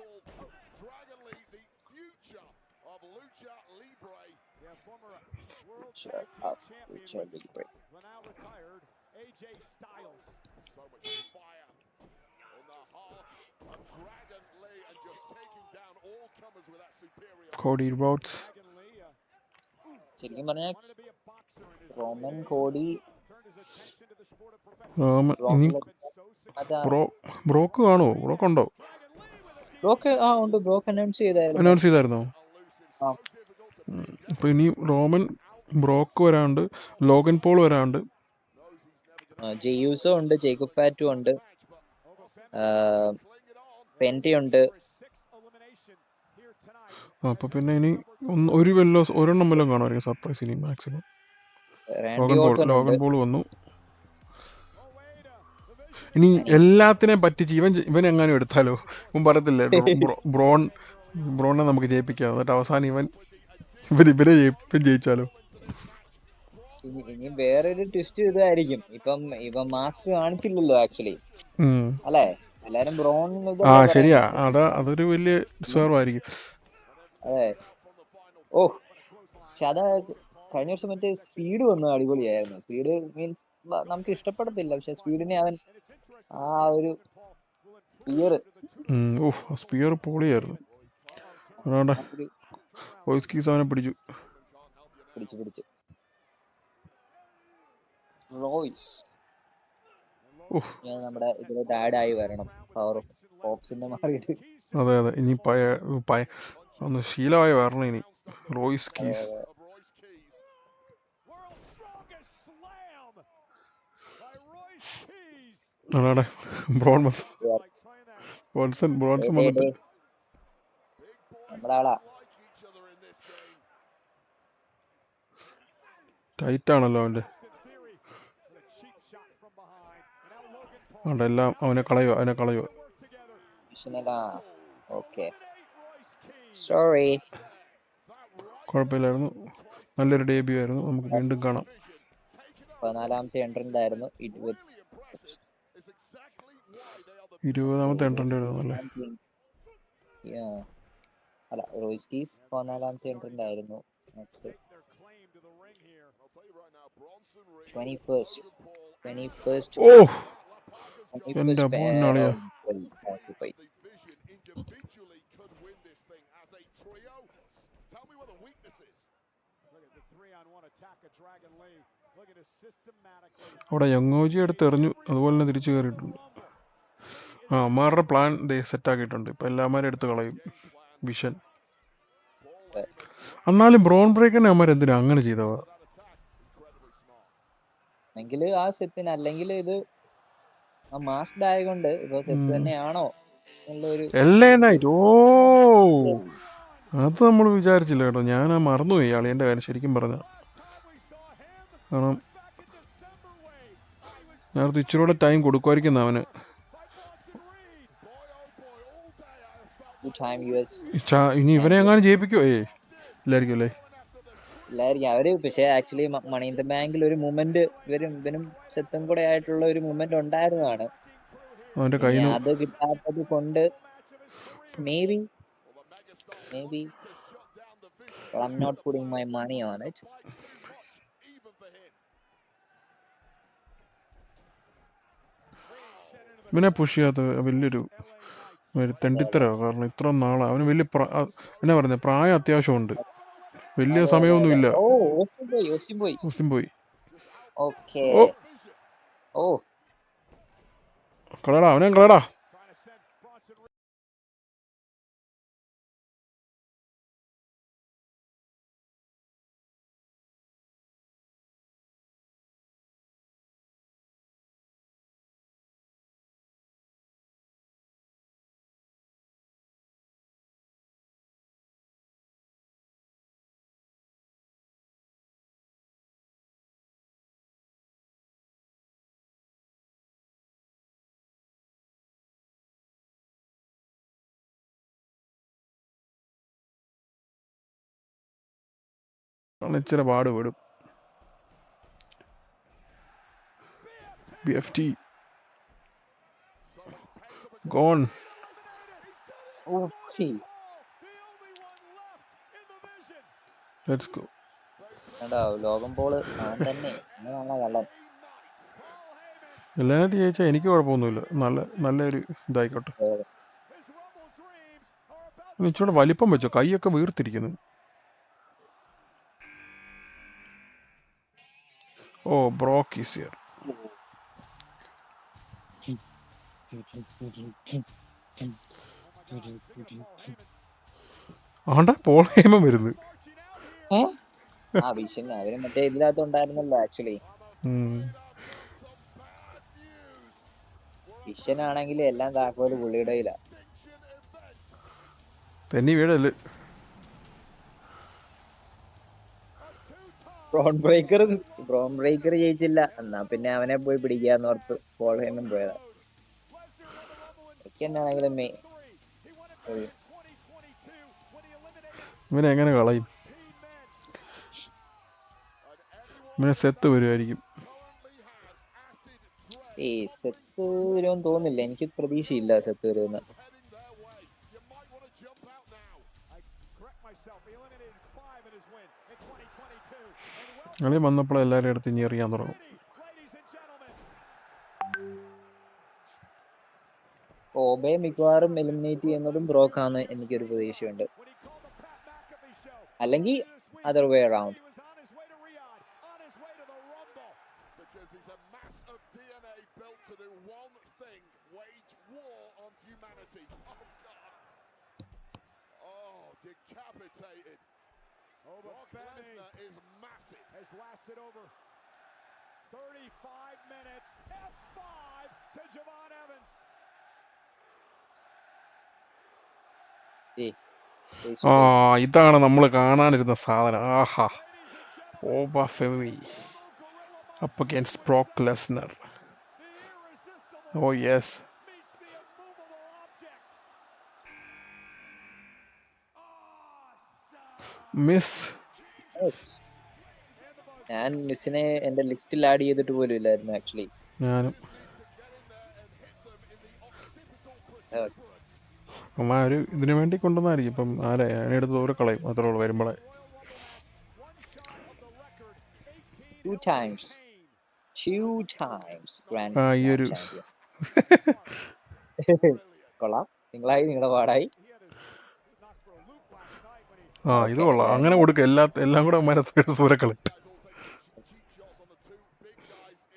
A: Cody Rhodes.
B: ശരിക്കും പറഞ്ഞാൽ റോമൻ കോഡി
A: ബ്രോക്ക് കാണുമോ? ബ്രോക്ക് ഉണ്ടോ?
B: ബ്രോക്ക് ഉണ്ട്. ബ്രോക്ക് അനൗൺസ്
A: ചെയ്തായിരുന്നോ? അപ്പൊ ഇനി ബ്രോക്ക് വരാണ്ട്, ലോഗൻ പോൾ വരാണ്ട്,
B: ജെയ്യൂസോ ഉണ്ട്, ജേക്കബ് ഫാറ്റും ഉണ്ട്, പെന്റി ഉണ്ട്.
A: അപ്പൊ പിന്നെ ഇനി ഒരെണ്ണം വല്ലതും കാണുമായിരിക്കും സർപ്രൈസ് ഇനി മാക്സിമം. ലോഗൻ പോൾ വന്നു. ഇനി എല്ലാത്തിനെയും പറ്റിച്ച് ഇവൻ എങ്ങാനും എടുത്താലോ? ഇവൻ പറയത്തില്ലേ ബ്രോണിനെ നമുക്ക് ജയിപ്പിക്കാം, എന്നിട്ട് അവസാനം ഇവരെ ജയിച്ചാലോ?
B: ഇനി വേറൊരു ട്വിസ്റ്റ് ഇതായിരിക്കും. ഇപ്പം മാസ്ക് കാണിച്ചില്ലല്ലോ ആക്ച്വലി,
A: ഉം.
B: അല്ലേ? എല്ലാരും ബ്രോൺ
A: ആ
B: ഇതല്ലേ
A: ശരിയാ,
B: പറയുന്നത്.
A: അതൊരു വലിയ ഡിസേർവ് ആയിരിക്കും.
B: അതെ. ഓഹ്, പക്ഷെ അത് കഴിഞ്ഞ വർഷം മറ്റേ സ്പീഡ് വന്നത് അടിപൊളിയായിരുന്നു. സ്പീഡ് മീൻസ് നമുക്ക് ഇഷ്ടപ്പെടത്തില്ല, പക്ഷെ സ്പീഡിനെ അവൻ ആ ഒരു ഫിയർ
A: സ്പിയർ പൊളിയായിരുന്നു. അതുകൊണ്ട് വോയിസ് കീസ് അവനെ പിടിച്ചു.
B: പിടിച്ചു. റോയ്സ്
A: ഓഹ്
B: നമ്മുടെ ഇതിലോട്ട് ആഡ് ആയി വരണം. പവർ ഓഫ് ഓപ്സിന്റെ മാറിയിട്ട്.
A: അതെ ഇനി ഒന്ന് ശീലമായി വരണം ഇനി റോയ്സ് കീസ്. അതാടെ ബ്രോൺസൺ വന്നിട്ട്
B: നമ്മുടെ ആളാ.
A: ടൈറ്റ് ആണല്ലോ അവന്റെ. എല്ലാം അവനെ കളയുക.
B: Okay, sorry.
A: കുഴപ്പമില്ലായിരുന്നു, നല്ലൊരു ഡെബ്യൂ ആയിരുന്നു. നമുക്ക് വീണ്ടും കാണാം.
B: 14ാമത്തെ എൻട്രന്റ് ആയിരുന്നു.
A: 20ാമത്തെ എൻട്രന്റ് ആയിരുന്നു അല്ലേ?
B: അല്ല, റോയ്സ് കീസ് 14ാമത്തെ എൻട്രന്റ് ആയിരുന്നു. 21st
A: ഓഹ് എന്റെ പൊന്നാളിയാ. അവിടെ യങ്ങോജി എടുത്ത് എറിഞ്ഞു, അതുപോലെ തന്നെ തിരിച്ചു കയറിയിട്ടുണ്ട്. അമ്മാരുടെ പ്ലാൻ സെറ്റ് ആക്കിയിട്ടുണ്ട്. ഇപ്പൊ എല്ലാമാരും എടുത്ത് കളയും വിഷൻ. എന്നാലും ബ്രോൺ ബ്രേക്കറിനെ അമ്മാരെന്തിനാ അങ്ങനെ ചെയ്തവ?
B: ആ സെത്തിന്, അല്ലെങ്കിൽ ഇത് മാസ്ക്ഡ് ആയതുകൊണ്ട് ഇപ്പൊ സെറ്റ് തന്നെയാണോ എന്നുള്ളൊരു
A: അത് നമ്മൾ വിചാരിച്ചില്ല കേട്ടോ. ഞാൻ മറന്നുപോയി അളിയന്റെ കാര്യം ശരിക്കും പറഞ്ഞ. കാരണം നേരത്തെ ഇച്ചിരൂടെ ടൈം കൊടുക്കുമായിരിക്കും അവന്. ഇനി ഇവനെ എങ്ങാനും ജയിപ്പിക്കോ? ഇല്ലായിരിക്കും അല്ലേ?
B: അവര് പക്ഷെ ആക്ച്വലി മണി ഇൻ ദ ബാങ്കിൽ ഒരു മൂവ്മെന്റ് ഇവനും സെത്തും കൂടെ ആയിട്ടുള്ള ഒരു മൂവ്മെന്റ് ഉണ്ടായിരുന്നതാണ്.
A: അവന്റെ കയ്യിൽ
B: അത് കിട്ടാത്തത് കൊണ്ട് may be I'm not putting my money on it.
A: ഇവനെ പുഷ് ചെയ്യാത്ത വലിയൊരു തെണ്ടിത്തരോ. കാരണം ഇത്ര നാളെ അവന് വലിയ എന്നാ പറയുന്നത്, പ്രായം അത്യാവശ്യമുണ്ട്, വലിയ സമയമൊന്നുമില്ല. ഓസ്റ്റിൻ പോയി. കളടാ അവനെ കളടാ. ഇച്ചിരി പാടുപെടും. BFT gone. Let's go.
B: ലോകം പോള് അവൻ തന്നെ കള്ളൻ.
A: എല്ലാവരും ചോദിച്ചാൽ എനിക്ക് കുഴപ്പമൊന്നുമില്ല. നല്ലൊരു ഇതായിക്കോട്ടെ. ഇച്ചിരി വലിപ്പം വെച്ചോ, കൈയൊക്കെ വീർത്തിരിക്കുന്നു. ബ്രോക്ക് ഈസ് ഹിയർ. പോൾ ഹേമൻ വരുന്നു.
B: വിഷൻ അവര് മറ്റേ ഇതിനകത്തുണ്ടായിരുന്നല്ലോ ആക്ച്വലി. വിഷൻ ആണെങ്കിൽ എല്ലാം താക്കോല് പുള്ളിയുടെ കയ്യിലാ.
A: തെന്നി വീടല്ലേ.
B: ബ്രോൺ ബ്രേക്കർ ജയിച്ചില്ല, എന്നാ പിന്നെ അവനെ പോയി പിടിക്കാന്ന് ഓർത്ത് പോൾ ഹേമൻ പോയതാ. എനിക്കെന്നാണെങ്കിലും
A: ഇവനെ എങ്ങനെ കളയും? പിന്നെ സെത്ത് വരുമായിരിക്കും.
B: ഏയ് സെത്ത് വരുമെന്ന് തോന്നുന്നില്ല, എനിക്ക് പ്രതീക്ഷയില്ല സെത്ത് വരുമെന്ന്.
C: heading their way. You might want to jump out now.
D: I correct myself. He eliminated 5 in his win in 2022. And welcome
A: കളി വന്നപ്പോൾ എല്ലാവരും എടുത്ത് ഇനി എറിയാൻ തുടങ്ങും.
D: City, ladies and gentlemen.
B: ഓബെ മിക്കവാറും എലിമിനേറ്റ് ചെയ്യുന്നതും ബ്രോക്കാന്ന് എനിക്കൊരു പ്രതീക്ഷയുണ്ട്.
D: When he called the Pat McAfee show.
B: അല്ലെങ്കിൽ
D: This week,
B: other way around.
D: he was on his way to Riyadh, on his way to the Rumble.
C: Because he's a mass of DNA built to do one thing: wage war on humanity. Oh, God. Oh, decapitated.
D: Oba
C: Brock
D: Femi
C: Lesnar is massive.
D: has lasted over 35 minutes. F5 to Javon Evans.
A: ആ ഇതാണ് നമ്മൾ കാണാനിരുന്ന സാധനം. ആഹാ, Oba Femi up against Brock Lesnar.
D: The irresistible
A: oh yes,
D: meets the immovable object.
A: Miss.
B: ഞാൻ മിസ്സിനെ എന്റെ ലിസ്റ്റിൽ ആഡ് ചെയ്തിട്ട് പോലും ഇല്ലായിരുന്നു ആക്ച്വലി.
A: ഞാനും അമ്മ ഒരു ഇതിനു വേണ്ടി കൊണ്ടുവന്നായിരിക്കും. ഇപ്പം ആരെ അതിനെടുത്ത് ദൂരെ കളയും അത്രേ ഉള്ളൂ വരുമ്പോഴേ.
B: Two times Grand
A: ആ ഈ
B: Slam
A: ഒരു
B: champion. കൊള്ളാം, നിങ്ങളായി നിങ്ങളുടെ പാടായി.
A: ആ ഇത്
B: Okay,
A: കൊള്ളാം.
B: ഞാൻ
A: അങ്ങനെ കൊടുക്കുക, എല്ലാം കൂടെ മരത്തിൽ ദൂരെ കളയും.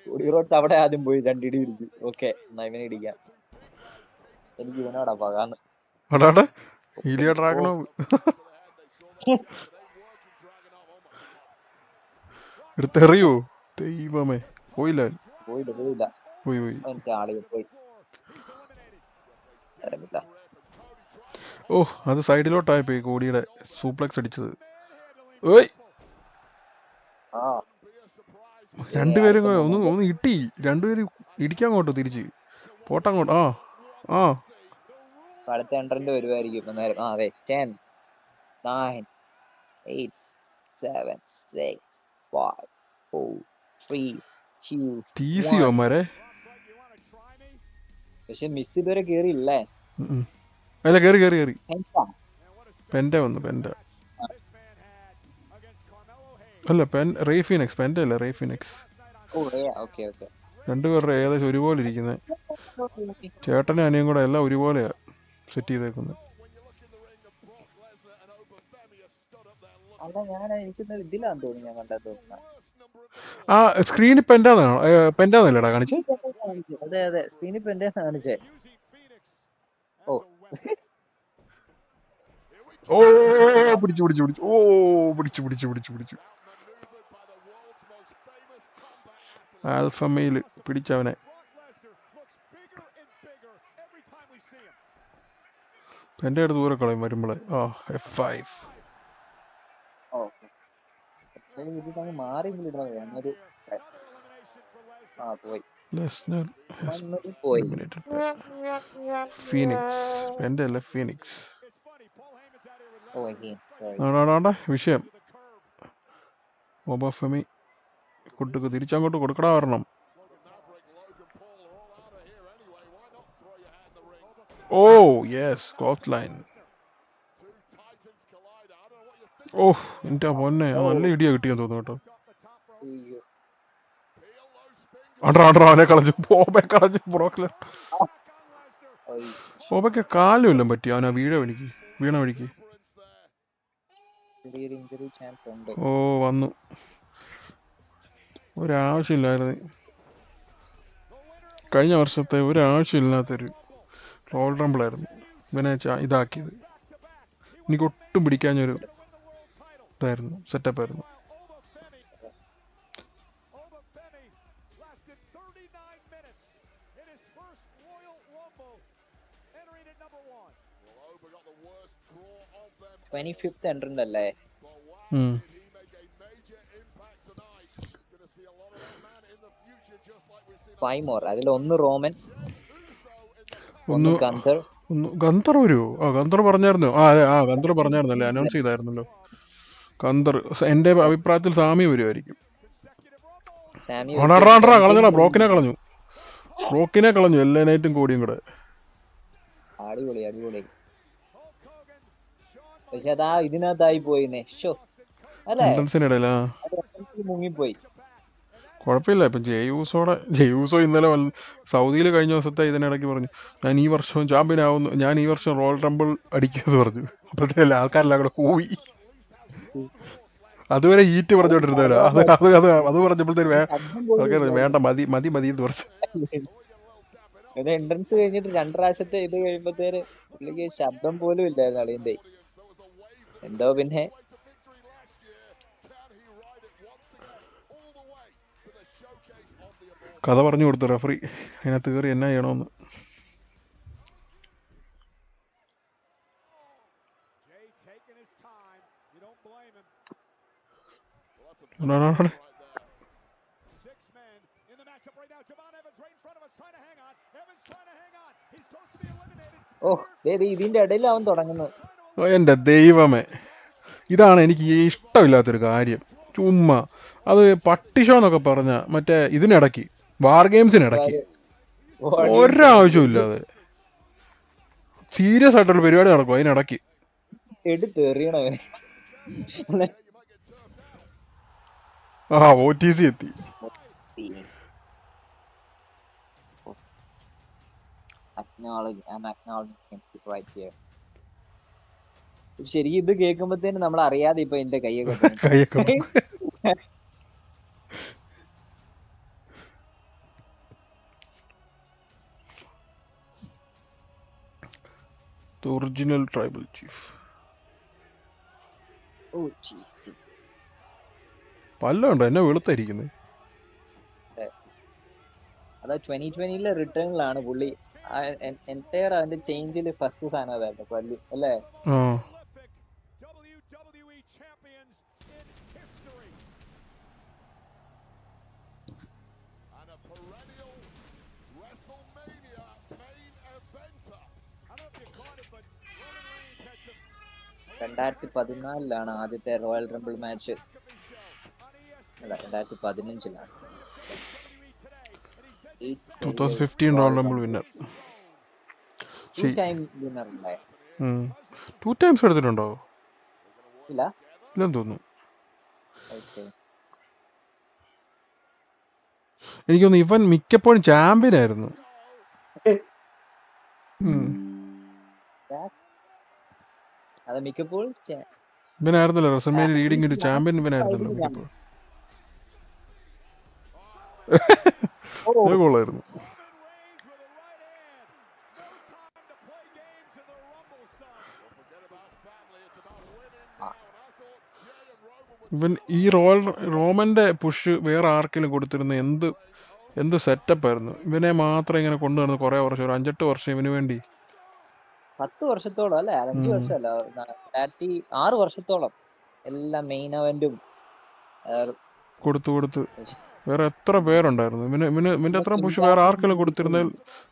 B: കോഡി റോഡ്സ് അവിടെ ആദ്യം പോയി രണ്ടിടി ഇടിച്ചു. ഓക്കെ, എന്നാ ഇവനെ ഇടിക്കാം. എനിക്ക് ഇവനോടാ പകാന്ന്.
A: അടാടെ ഹീലിയ ഡ്രാഗണോ എടുത്തെറിയോ? ദൈവമേ, പോയില്ല അവൻ.
B: പോയില്ല
A: പോയി
B: അവന്റെ ആളുകൾ പോയി. അറിയില്ല.
A: ഓ അത് സൈഡിലോട്ടായി പോയി കോടിയുടെ സൂപ്ലെക്സ് അടിച്ചത്. ഓയ്
B: ആ
A: രണ്ടുപേരും ഒന്ന് ഇട്ടി, രണ്ടുപേരും ഇടിക്കാൻ അങ്ങോട്ട് തിരിച്ച് പോട്ടങ്ങോട്ട്. ആ ആ
B: അടുത്ത എൻട്രന്റ് വരുമായിരിക്കും ഇപ്പൊ നേരം. ആ അതെ, 10 9 8 7 6 5 4 3 2
A: ടി സി
B: 1.
A: അവന്മാരെ.
B: പക്ഷെ മിസ് ഇതുവരെ കേറിയില്ലേ?
A: അല്ല കേറി
B: എന്താ?
A: പെൻഡ വന്നു. പെൻഡ അല്ല റേഫിനെക്സ്. പെൻഡ അല്ല റേഫിനെക്സ്.
B: ഓ ഓക്കെ
A: രണ്ടുപേരുടെ ഏകദേശം ഒരുപോലെ ഇരിക്കുന്നത്. ചേട്ടനും അനിയും കൂടെ എല്ലാം ഒരുപോലെയാ സെറ്റ് ചെയ്തേക്കുന്നത്.
B: അല്ല, ഞാൻ എനിക്കൊന്ന് ഇതിലാന്ന് തോന്നി, ഞാൻ കണ്ടാ തോന്നുന്ന.
A: ആ സ്ക്രീനിൽ പെൻഡാന്നല്ലേടാ കാണിച്ചേ?
B: അതെ സ്ക്രീനിൽ ഇപ്പൊ എന്റെ കാണിച്ചേ. ഓ
A: ഓ പിടിച്ചു. ആൽഫമയില് പിടിച്ചവനെ. എന്റെ അടുത്ത് ദൂരെ കളയും വരുമ്പോളെ. ആ F5.
B: ഇത് മാറിയെങ്കിലും എന്നൊരു. ആ പോയി
A: ലെസ്നർ
B: പോയി.
A: ഫീനിക്സ്. എന്റെ അല്ല ഫീനിക്സ്.
B: ഓ
A: ആടാ വിഷയം. ഓബാഫെമി കുട്ടുക്ക് തിരിച്ചങ്ങോട്ട് കൊടുക്കടാ വരണം. Oh yes, clothesline. ഓ എന്റെ പൊന്നെ, നല്ല ഇടിയാ കിട്ടിയെന്ന് തോന്നുന്നു കേട്ടോ. അണ്ടാ അവനെ കളഞ്ഞു. ബോബെ കളഞ്ഞു. ബ്രോക്ക് ബോബയ്ക്ക് കാലും എല്ലാം പറ്റി. അവനാ വീണ വഴിക്ക്.
B: ഇഞ്ചുറി ചാൻസ് ഉണ്ട്.
A: ഓ വന്നു, ഒരാവശ്യമില്ലായിരുന്നു. കഴിഞ്ഞ വർഷത്തെ ഒരാവശ്യമില്ലാത്തൊരു റോൾ റംബിളായിരുന്നു ഇവനെ ഇതാക്കിയത്. എനിക്ക് ഒട്ടും പിടിക്കാഞ്ഞൊരു ഇതായിരുന്നു, സെറ്റപ്പായിരുന്നു.
B: എൻട്രന്റ് അല്ലേ? 5 more. അതിൽ ഒന്ന് റോമൻ, ഒന്ന് ഗന്ധർ.
A: ഗന്ധർ വരുമോ? ആ ഗന്ധർ പറഞ്ഞായിരുന്നോ? ഗന്ധർ പറഞ്ഞായിരുന്നല്ലേ, അനൗൺസ് ചെയ്തായിരുന്നല്ലോ ഗന്ധർ. എന്റെ അഭിപ്രായത്തിൽ സാമി വരുമായിരിക്കും.
B: സാമി
A: കളഞ്ഞടാ, ബ്രോക്കിനെ കളഞ്ഞു എല്ലാ നൈറ്റും കോടിയും കൂടെ.
B: അടിപൊളി അടിപൊളി. പക്ഷെ അതാ ഇതിനകത്തായി പോയിന്നേ ഷോ അല്ലേ,
A: എൻട്രൻസിനിടയിലാ
B: മുങ്ങിപ്പോയി.
A: കുഴപ്പമില്ല. ഇപ്പം ജെയൂസോ ഇന്നലെ സൗദിയിൽ കഴിഞ്ഞ ദിവസത്തെ ഇതിനിടയ്ക്ക് പറഞ്ഞു, ഞാൻ ഈ വർഷം ചാമ്പ്യൻ ആവുന്നു, ഞാൻ ഈ വർഷം റോയൽ റംബിൾ അടിക്കുമെന്ന് പറഞ്ഞു. അപ്പോഴത്തേക്കും ആൾക്കാരെല്ലാം കൂടെ കൂവി. അതുവരെ ഈറ്റ് പറഞ്ഞോണ്ടിരുന്നവരാ. അത് പറഞ്ഞപ്പോഴത്തേക്ക് ആൾക്കാർ വേണ്ട മതി മതി മതി എന്ന് പറഞ്ഞു.
B: എൻട്രൻസ് കഴിഞ്ഞിട്ട് 2 പ്രാവശ്യത്തെ ഇത് കഴിയുമ്പോഴത്തേന് പുള്ളിക്ക് ശബ്ദം പോലും ഇല്ലായിരുന്നു അളിയന്റെ. എന്തോ പിന്നെ
A: കഥ പറഞ്ഞു കൊടുത്തു റെഫറി, അതിനകത്ത് കയറി എന്നാ ചെയ്യണമെന്ന്.
B: ഓ ഇതിന്റെ ഇടയിൽ അവൻ തുടങ്ങുന്നത്.
A: എൻ്റെ ദൈവമേ, ഇതാണ് എനിക്ക് ഇഷ്ടമില്ലാത്തൊരു കാര്യം. ചുമ്മാ അത് പട്ടിഷോ എന്നൊക്കെ പറഞ്ഞ മറ്റേ ഇതിനിടയ്ക്ക് വാർ ഗെയിംസിനിടയ്ക്ക് ഒരാവശ്യമില്ലാതെ സീരിയസ് ആയിട്ടുള്ള പരിപാടി നടക്കും അതിനിടയ്ക്ക്.
B: എടുത്തെറിയണോ
A: OTC എത്തി.
B: ശരിക്കും ഇത് കേൾക്കുമ്പോഴത്തേന് നമ്മൾ അറിയാതെ ഇപ്പൊ എന്റെ കൈയൊക്കെ
A: ഒറിജിനൽ ട്രൈബൽ ചീഫ്. പല്ലുണ്ടോ എന്നെ വെളുത്തായിരിക്കുന്നത്.
B: അതാ 2020 റിട്ടേണിലാണ് പുള്ളി എൻറ്റയർ അവന്റെ ചേഞ്ചില് ഫസ്റ്റ് സാധനം അതായിരുന്നു പല്ലു അല്ലേ. രണ്ടായിരത്തി 2014 ആദ്യത്തെ റോയൽ റംബിൾ മാച്ച്. അല്ല 2015
A: 2015 royal rumble winner.
B: 2 time winner ഉണ്ടായ
A: 2 ടൈംസ് എടുത്തിട്ടുണ്ടോ?
B: ഇല്ല
A: ഇല്ലെന്ന് തോന്നുന്നു. എനിക്കൊന്ന് ഇവൻ മിക്കപ്പോഴും ചാമ്പ്യൻ ആയിരുന്നു.
B: അത് മിക്കപ്പോഴും
A: ഇവനായിരുന്നല്ലോ റെസൽമേനിയ ലീഡിംഗ് ഒരു ചാമ്പ്യൻ. ഇവനായിരുന്നല്ലോ മിക്കപ്പോഴും. ഗോളായിരുന്നു. ഇവൻ ഈ റോമന്റെ പുഷ് വേറെ ആർക്കെങ്കിലും കൊടുത്തിരുന്ന എന്ത് സെറ്റപ്പ് ആയിരുന്നു. ഇവനെ മാത്രം ഇങ്ങനെ കൊണ്ടുവന്ന് കുറെ വർഷം, ഒരു 5-8 വർഷം ഇവന് വേണ്ടി.
B: 10 വർഷത്തോളം അല്ലെ, 5 വർഷമല്ല 6 വർഷത്തോളം എല്ലാ മെയിൻ അവന്റും
A: കൊടുത്ത് വേറെ എത്ര പേരുണ്ടായിരുന്നു. ഇവന്റെ അത്ര പുഷ് വേറെ ആർക്കെങ്കിലും കൊടുത്തിരുന്നതിൽ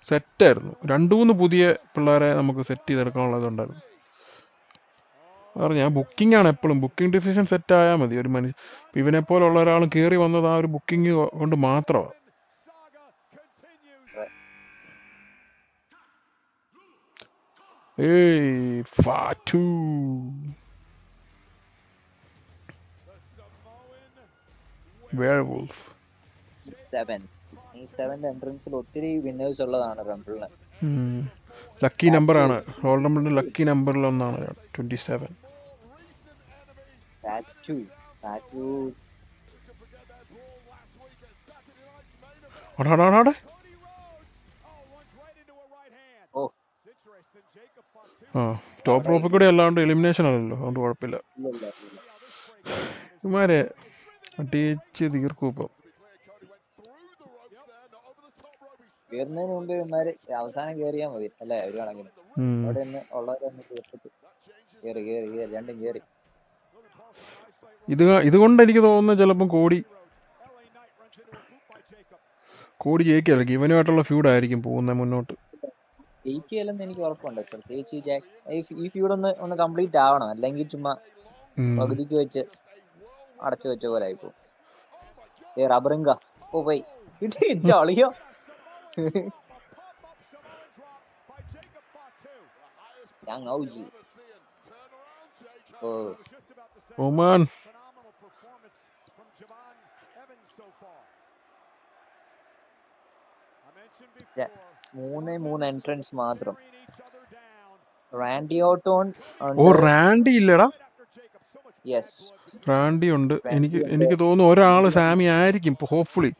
A: സെറ്റായിരുന്നു. 2-3 പുതിയ പിള്ളേരെ നമുക്ക് സെറ്റ് ചെയ്തെടുക്കാനുള്ളതുണ്ടായിരുന്നു. ഞാൻ ബുക്കിംഗ് ആണ് എപ്പോഴും, ബുക്കിംഗ് ഡിസിഷൻ സെറ്റ് ആയാൽ മതി. ഒരു മനുഷ്യൻ ഇവനെ പോലുള്ള ഒരാൾ കയറി വന്നത് ആ ഒരു ബുക്കിംഗ് കൊണ്ട് മാത്രമാണ്. Fatu werewolf.
B: ഈ 7th എൻട്രൻസിൽ ഒത്തിരി വിന്നേഴ്സ് ഉള്ളതാണ് റംബിളിന്.
A: ലക്കി നമ്പർ ആണ് റോയൽ റംബിളിന്റെ ലക്കി നമ്പറിൽ ഒന്നാണ് 27. ടോപ്പ് റോപ്പിൽ കൂടെ അല്ലാണ്ട് എലിമിനേഷൻ ആണല്ലോ, അതുകൊണ്ട് കുഴപ്പമില്ല. ഇമാരെ അടിച്ച് തീർക്കും. ഇപ്പം
B: കേറുന്നതിന് മുമ്പ് ഇവന്മാര് അവസാനം കേറിയാ മതി അല്ലേ, ഒരു കണക്കിന്. അവിടെ നിന്ന് ഉള്ളവരൊന്ന് തീർത്തിട്ട് കേറി രണ്ടും കേറി.
A: ഇതുകൊണ്ട് എനിക്ക് തോന്നുന്നത് ചിലപ്പം കോടി ജയിക്കല്ല, ഇവനുമായിട്ടുള്ള ഫ്യൂഡ് ആയിരിക്കും പോകുന്നത് മുന്നോട്ട്.
B: ജയിക്കുകയല്ലെന്ന് എനിക്ക് ഉറപ്പുണ്ട്. പ്രത്യേകിച്ച് ഈ ഫ്യൂഡ് ഒന്ന് കംപ്ലീറ്റ് ആവണം, അല്ലെങ്കിൽ ചുമ്മാ പകുതിക്ക് വെച്ച് അടച്ചു വെച്ച പോലെ ആയിപ്പോ. റബറിങ്ക ഓ പോയി കിട്ടി കിട്ടി അളിയോ. Young OG. Oh,
A: Oman
D: Phenomenal performance from Javon Evans so far. I mentioned
B: yeah.
D: before,
B: മൂന്ന് എൻട്രൻസ് മാത്രം.
D: staring each other down.
B: Randy Orton
A: ഓ
B: ഉണ്ട്.
A: റാൻഡി ഇല്ലടാ.
D: Right after Jacob, so much
B: yes,
D: bad blood.
A: Randy ഉണ്ട്.
B: Randy ഉണ്ട്.
A: എനിക്ക് തോന്നുന്നു ഒരാള് സാമി ആയിരിക്കും ഹോപ്പ്ഫുള്ളി.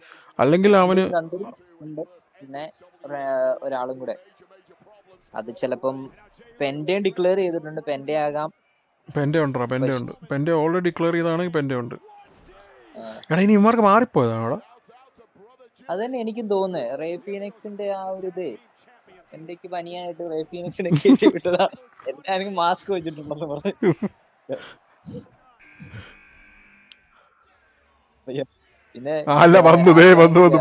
A: അല്ലെങ്കിൽ അവന്
B: ഗന്ധറും ഉണ്ട്. പിന്നെ ഒരാളും കൂടെ. അത് ചിലപ്പം പെൻഡയും ഡിക്ലെയർ ചെയ്തിട്ടുണ്ട്. പെൻഡ ആകാം.
A: പെൻഡെ ഉണ്ടോ? പെൻഡെ ഉണ്ട്. പെൻഡെ ഓൾറെഡി ഡിക്ലെയർ ചെയ്താണെങ്കിൽ പെൻഡെ ഉണ്ട്.
B: ആ,
A: എടാ ഇനി ഇമാർക്ക് മാറിപ്പോയതാണ് അവിടെ.
B: അത് തന്നെ എനിക്കും തോന്നുന്നത്. റേ ഫീനിക്സിന്റെ ആ ഒരു ഇത് എന്തൊക്കെ പനിയായിട്ട് റേ ഫീനിക്സിനെ കയറ്റി വിട്ടതാ. എല്ലാരും മാസ്ക് വെച്ചിട്ടുണ്ടെന്ന് പറഞ്ഞു. അയ്യോ. പിന്നെ
A: അല്ല വന്നു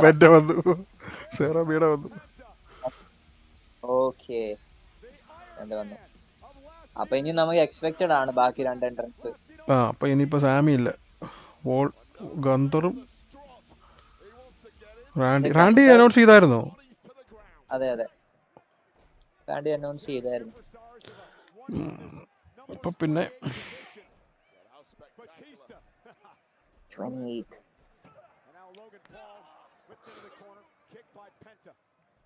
A: പെൻഡെ വന്നു, സെറാബിയുടെ വന്നു.
B: ഓക്കെ എന്താ വന്നു. അപ്പൊ ഇനി നമുക്ക് എക്സ്പെക്റ്റഡ് ആണ് ബാക്കി 2 എൻട്രൻസ്.
A: ആ അപ്പൊ ഇനിയിപ്പോ സാമി ഇല്ല. ഗന്ധറും റാൻഡി അനൗൺസ് ചെയ്തായിരുന്നോ?
B: അതെ റാൻഡി അനൗൺസ് ചെയ്തായിരുന്നു.
A: അപ്പൊ പിന്നെ
B: 28.
D: And now Logan Paul whipped into the corner, kicked by Penta.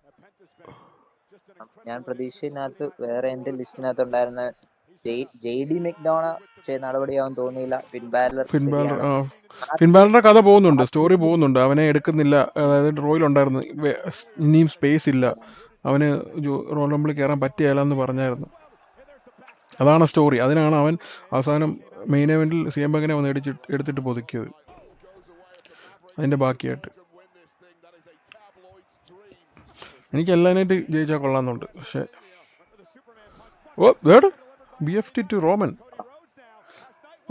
D: Now Penta's been just an
B: ഞാൻ
D: incredible
B: പ്രതീക്ഷയിനകത്ത് വേറെ എന്റെ ലിസ്റ്റിനകത്ത് ഉണ്ടായിരുന്ന JD മെക്ഡോണ നടപടിയാവും തോന്നിയില്ല.
A: ഫിൻബാലറുടെ കഥ പോകുന്നുണ്ട്, സ്റ്റോറി പോകുന്നുണ്ട്. അവനെ എടുക്കുന്നില്ല, അതായത് റോയിൽ ഉണ്ടായിരുന്നു, ഇനിയും സ്പേസ് ഇല്ല, അവന് റോയൽ റംബിളിൽ കയറാൻ പറ്റിയല്ലെന്ന് പറഞ്ഞായിരുന്നു. അതാണ് സ്റ്റോറി. അതിനാണ് അവൻ അവസാനം മെയിൻ ഇവന്റിൽ CM Punkനെ വന്ന് എടുത്തിട്ട് പൊതുക്കിയത്. അതിന്റെ ബാക്കിയായിട്ട് എനിക്ക് എല്ലാനായിട്ട് ജയിച്ചാൽ കൊള്ളാന്നുണ്ട്. പക്ഷെ BFT to Roman.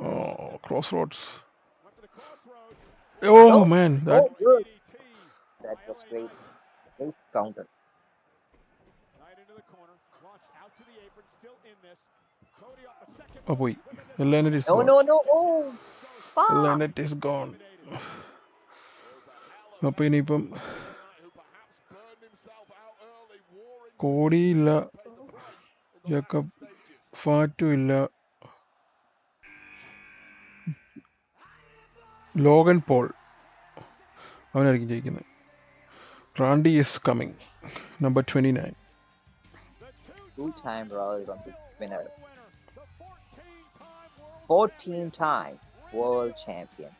A: Oh, Crossroads. Oh man, that
B: was great. Great counter.
A: പോയി. Elena is gone.
B: No. Oh.
A: Elena is gone. അപ്പൊ ഇനിയിപ്പം കോടി ഇല്ല, ജേക്കബ് ഫാറ്റും ഇല്ല, ലോഗൻ പോൾ അവനായിരിക്കും ജയിക്കുന്നത്. Randy is coming, number 29.
B: 2-time Royal Rumble winner. 14-time world champion.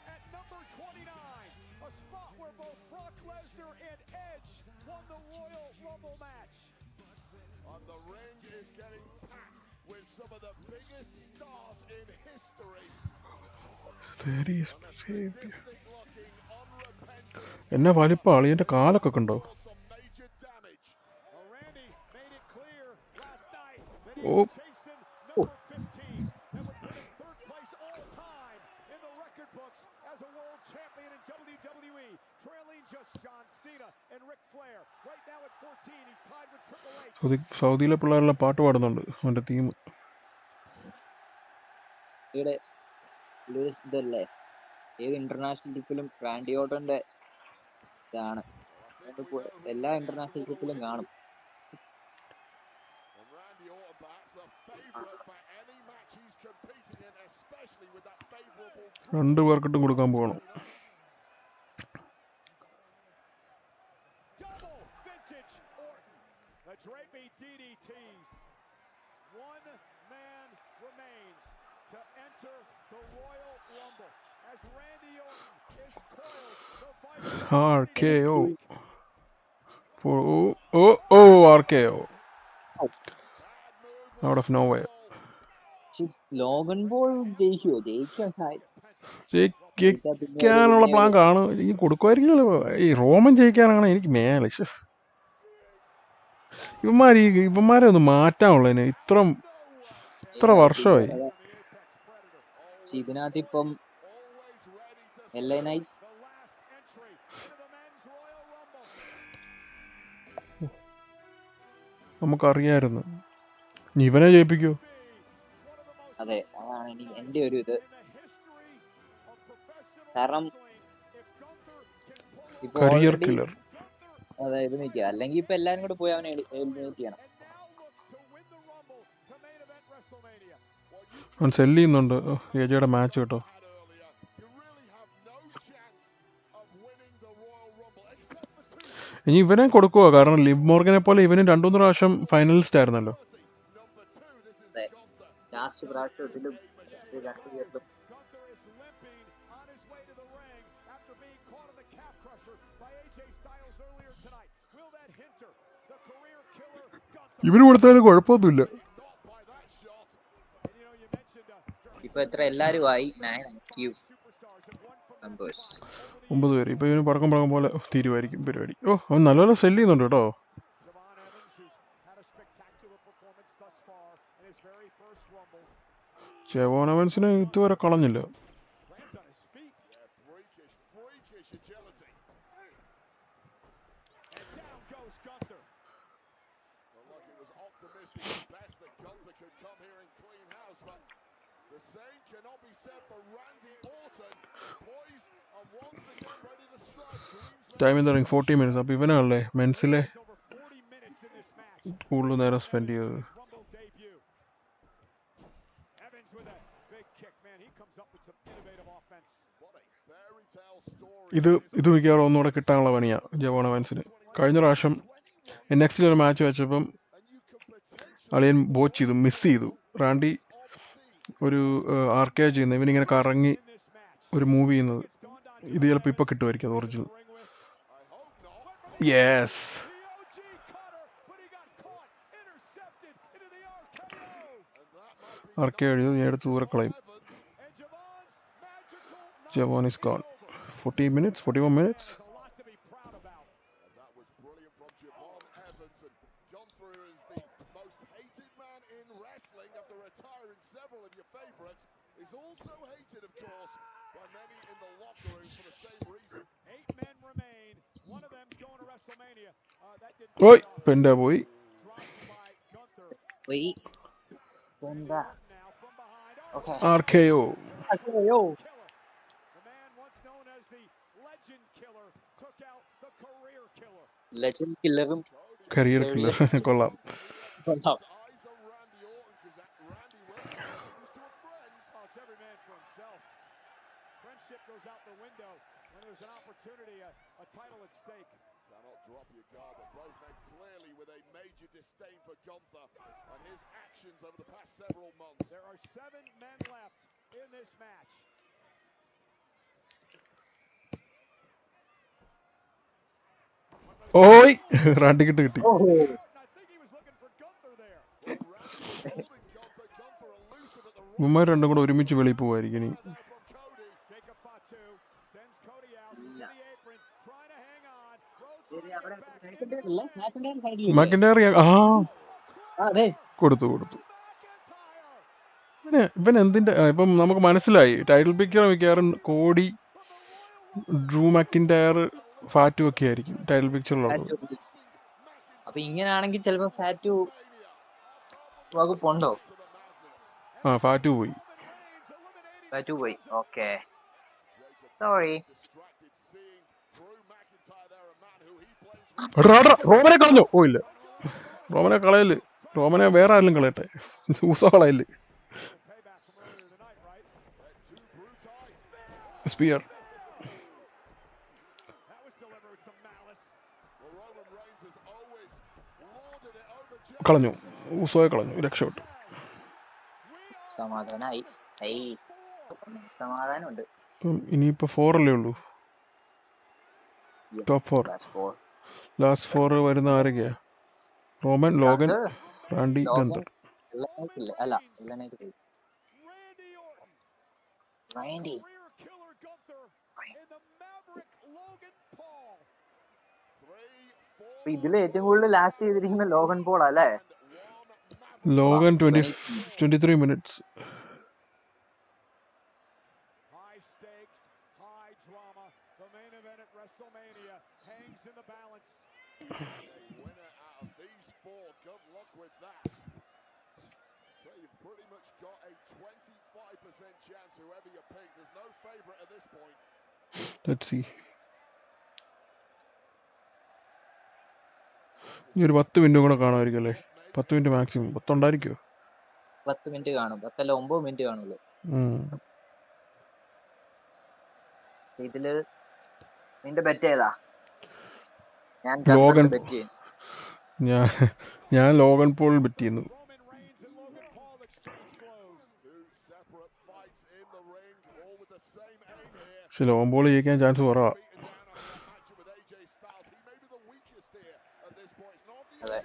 C: And the ring is getting packed with some of the biggest stars in history.
A: എന്നെ വലിപ്പ അളിയന്റെ കാലൊക്കെ ഉണ്ടോ? ഓ സൗദിയിലെ പിള്ളേരെല്ലാം പാട്ട് പാടുന്നുണ്ട് അവന്റെ തീം.
B: ഇതല്ലേ ഏത് ഇന്റർനാഷണൽ ട്രിപ്പിലും റാൻഡി ഓട്ടോന്റെ ഇതാണ്. എല്ലാ ഇന്റർനാഷണൽ ട്രിപ്പിലും കാണും.
A: രണ്ടു പേർക്കിട്ടും കൊടുക്കാൻ പോകണം. RKO. RKO. Out of nowhere.
B: Logan Paul
A: ജയിക്കാനുള്ള പ്ലാൻ കാണും. ഈ കൊടുക്കുമായിരിക്കുമല്ലോ. ഈ റോമൻ ജയിക്കാനാണ് എനിക്ക് മേലെ. ഇവന്മാരെ ഒന്ന് മാറ്റാനുള്ളതിന് ഇത്ര വർഷമായി.
B: ഇതിനകത്ത് ഇപ്പം LA Knight
A: നമുക്കറിയായിരുന്നു. ഇവനെ ജയിപ്പിക്കോ?
B: അതെ, അതാണ് എന്റെ ഒരു ഇത്. കാരണം ഇപ്പൊ
A: കരിയർ
B: ഓൾറെഡി
A: കില്ലർ.
B: അതായത് നിൽക്കുക, അല്ലെങ്കിൽ ഇപ്പൊ എല്ലാരും കൂടെ പോയി അവനെ എലിമിനേറ്റ് ചെയ്യണം.
A: അവൻ സെല്ല് ചെയ്യുന്നുണ്ട് ഏജയുടെ മാച്ച് കേട്ടോ. ഇനി ഇവനെ കൊടുക്കുവോ? കാരണം ലിവ് മോർഗനെ പോലെ ഇവനും 2-3 പ്രാവശ്യം ഫൈനലിസ്റ്റ് ആയിരുന്നല്ലോ.
B: അതെ, ലാസ്റ്റ് പ്രാവശ്യത്തിലും രണ്ടു പേരിലും
A: ഇവന് കൊടുത്താലും കുഴപ്പമൊന്നുമില്ല.
B: ഇപ്പൊ എത്ര എല്ലാരും ആയി? 9 active members.
A: 9 പേര്. ഇപ്പൊ ഇവന് പടക്കം പോലെ തീരുമായിരിക്കും പരിപാടി. ഓ, അവൻ നല്ലപോലെ സെല്ല് ചെയ്യുന്നുണ്ട് കേട്ടോ. ജെവോൺ എവൻസിനെ ഇതുവരെ കളഞ്ഞില്ല. Time in the ring 40 minutes. അപ്പോൾ ഇവനാണല്ലേ മെൻസിലെ കൂടുതൽ നേരം സ്പെൻഡ് ചെയ്തത്. ഇത് മിക്കവാറും ഒന്നുകൂടെ കിട്ടാനുള്ള പണിയാ ജെവോൺ എവൻസിന്. കഴിഞ്ഞ പ്രാവശ്യം നെക്സ്റ്റിൽ ഒരു മാച്ച് വെച്ചപ്പം അളിയൻ ബോച്ച് ചെയ്തു, മിസ് ചെയ്തു. റാൻഡി ഒരു ആർക്കേ ചെയ്യുന്നത്, ഇവനിങ്ങനെ കറങ്ങി ഒരു മൂവ് ചെയ്യുന്നത്. ഇത് ചിലപ്പോൾ ഇപ്പോൾ കിട്ടുമായിരിക്കും അത് ഒറിജിനൽ. യെസ്, ആർക്കേ എഴുതി ഞാൻ എടുത്ത് ദൂരെ കളയും. Jevon is gone. 40 minutes, 41 minutes. ഓയ് പെൻഡാ പോയി.
B: എന്താ
A: RKO.
B: ലെജൻഡ് കില്ലറും
A: കരിയർ കില്ലർ. കൊള്ളാം.
B: കൊള്ളാം.
A: ഓയ് റാൻഡിക്കിട്ട് കിട്ടി. ഇവന്മാർ രണ്ടും കൂടെ ഒരുമിച്ച് വെളിയിൽ പോവായിരിക്കും ഇനി. മാക്കിൻഡയർ കൊടുത്തു. ഇവൻ എന്തിന്റെ ഇപ്പം നമുക്ക് മനസ്സിലായി. ടൈറ്റിൽ പിക്ചർ മിക്കവാറും കോടി, ഡ്രൂ മാക്കിൻഡയർ, ഫാറ്റും ഒക്കെ ആയിരിക്കും ടൈറ്റിൽ പിക്ചറിലുള്ളത്.
B: അപ്പൊ ഇങ്ങനെയാണെങ്കിൽ ചിലപ്പോ ഫാറ്റു വകുപ്പുണ്ടോ?
A: ഫാറ്റു പോയി.
B: Okay, sorry.
A: റോമനെ കളഞ്ഞോ? ഓ ഇല്ല, റോമനെ കളയല്. റോമനെ വേറെ ആരെങ്കിലും കളയട്ടെ. ഊസോ കളയല്. സ്പിയർ കളഞ്ഞു. ഊസോയെ കളഞ്ഞു. രക്ഷപ്പെട്ടു.
B: സമാധാനായി. സമാധാനമുണ്ട്.
A: ഇനിയിപ്പോ 4 അല്ലേ ഉള്ളൂ. ടോപ്പ് 4. ലാസ്റ്റ് 4 വരുന്ന ആരൊക്കെയാ? Roman, Logan, Randy, Gunther.
B: അല്ല, റാൻഡി. ഇതില് ഏറ്റവും കൂടുതൽ ലാസ്റ്റ് ചെയ്തിരിക്കുന്ന ലോഗൻ പോൾ അല്ലേ?
A: Logan 23 minutes. Let's see. ഈ ഒരു 10 മിനിറ്റും കൂടെ കാണുമായിരിക്കും അല്ലേ? 10 മിനിറ്റ് മാക്സിമം 10 ഉണ്ടായിരിക്കുമോ?
B: 10 മിനിറ്റ് കാണും, 10 അല്ല 9 മിനിറ്റ് കാണുള്ളൂ. ഇതില് നിന്റെ ബെറ്റ് ഏതാ? ഞാൻ
A: ലോഗൻ
B: ഖത്തറിൽ ബെറ്റ് ചെയ്യും.
A: ഞാൻ ലോഗൻ പോൾ ബെറ്റ് ചെയ്യുന്നു.
D: Roman Reigns and Logan Paul exchange blows.
C: Two separate fights in the ring, all with the same aim here.
A: പക്ഷെ ലോഗൻ പോൾ ജയിക്കാൻ ചാൻസ് കുറവാ.
C: Beaten down on that matchup with AJ Styles. He may be the weakest here at this point. It's not the
B: അതെ.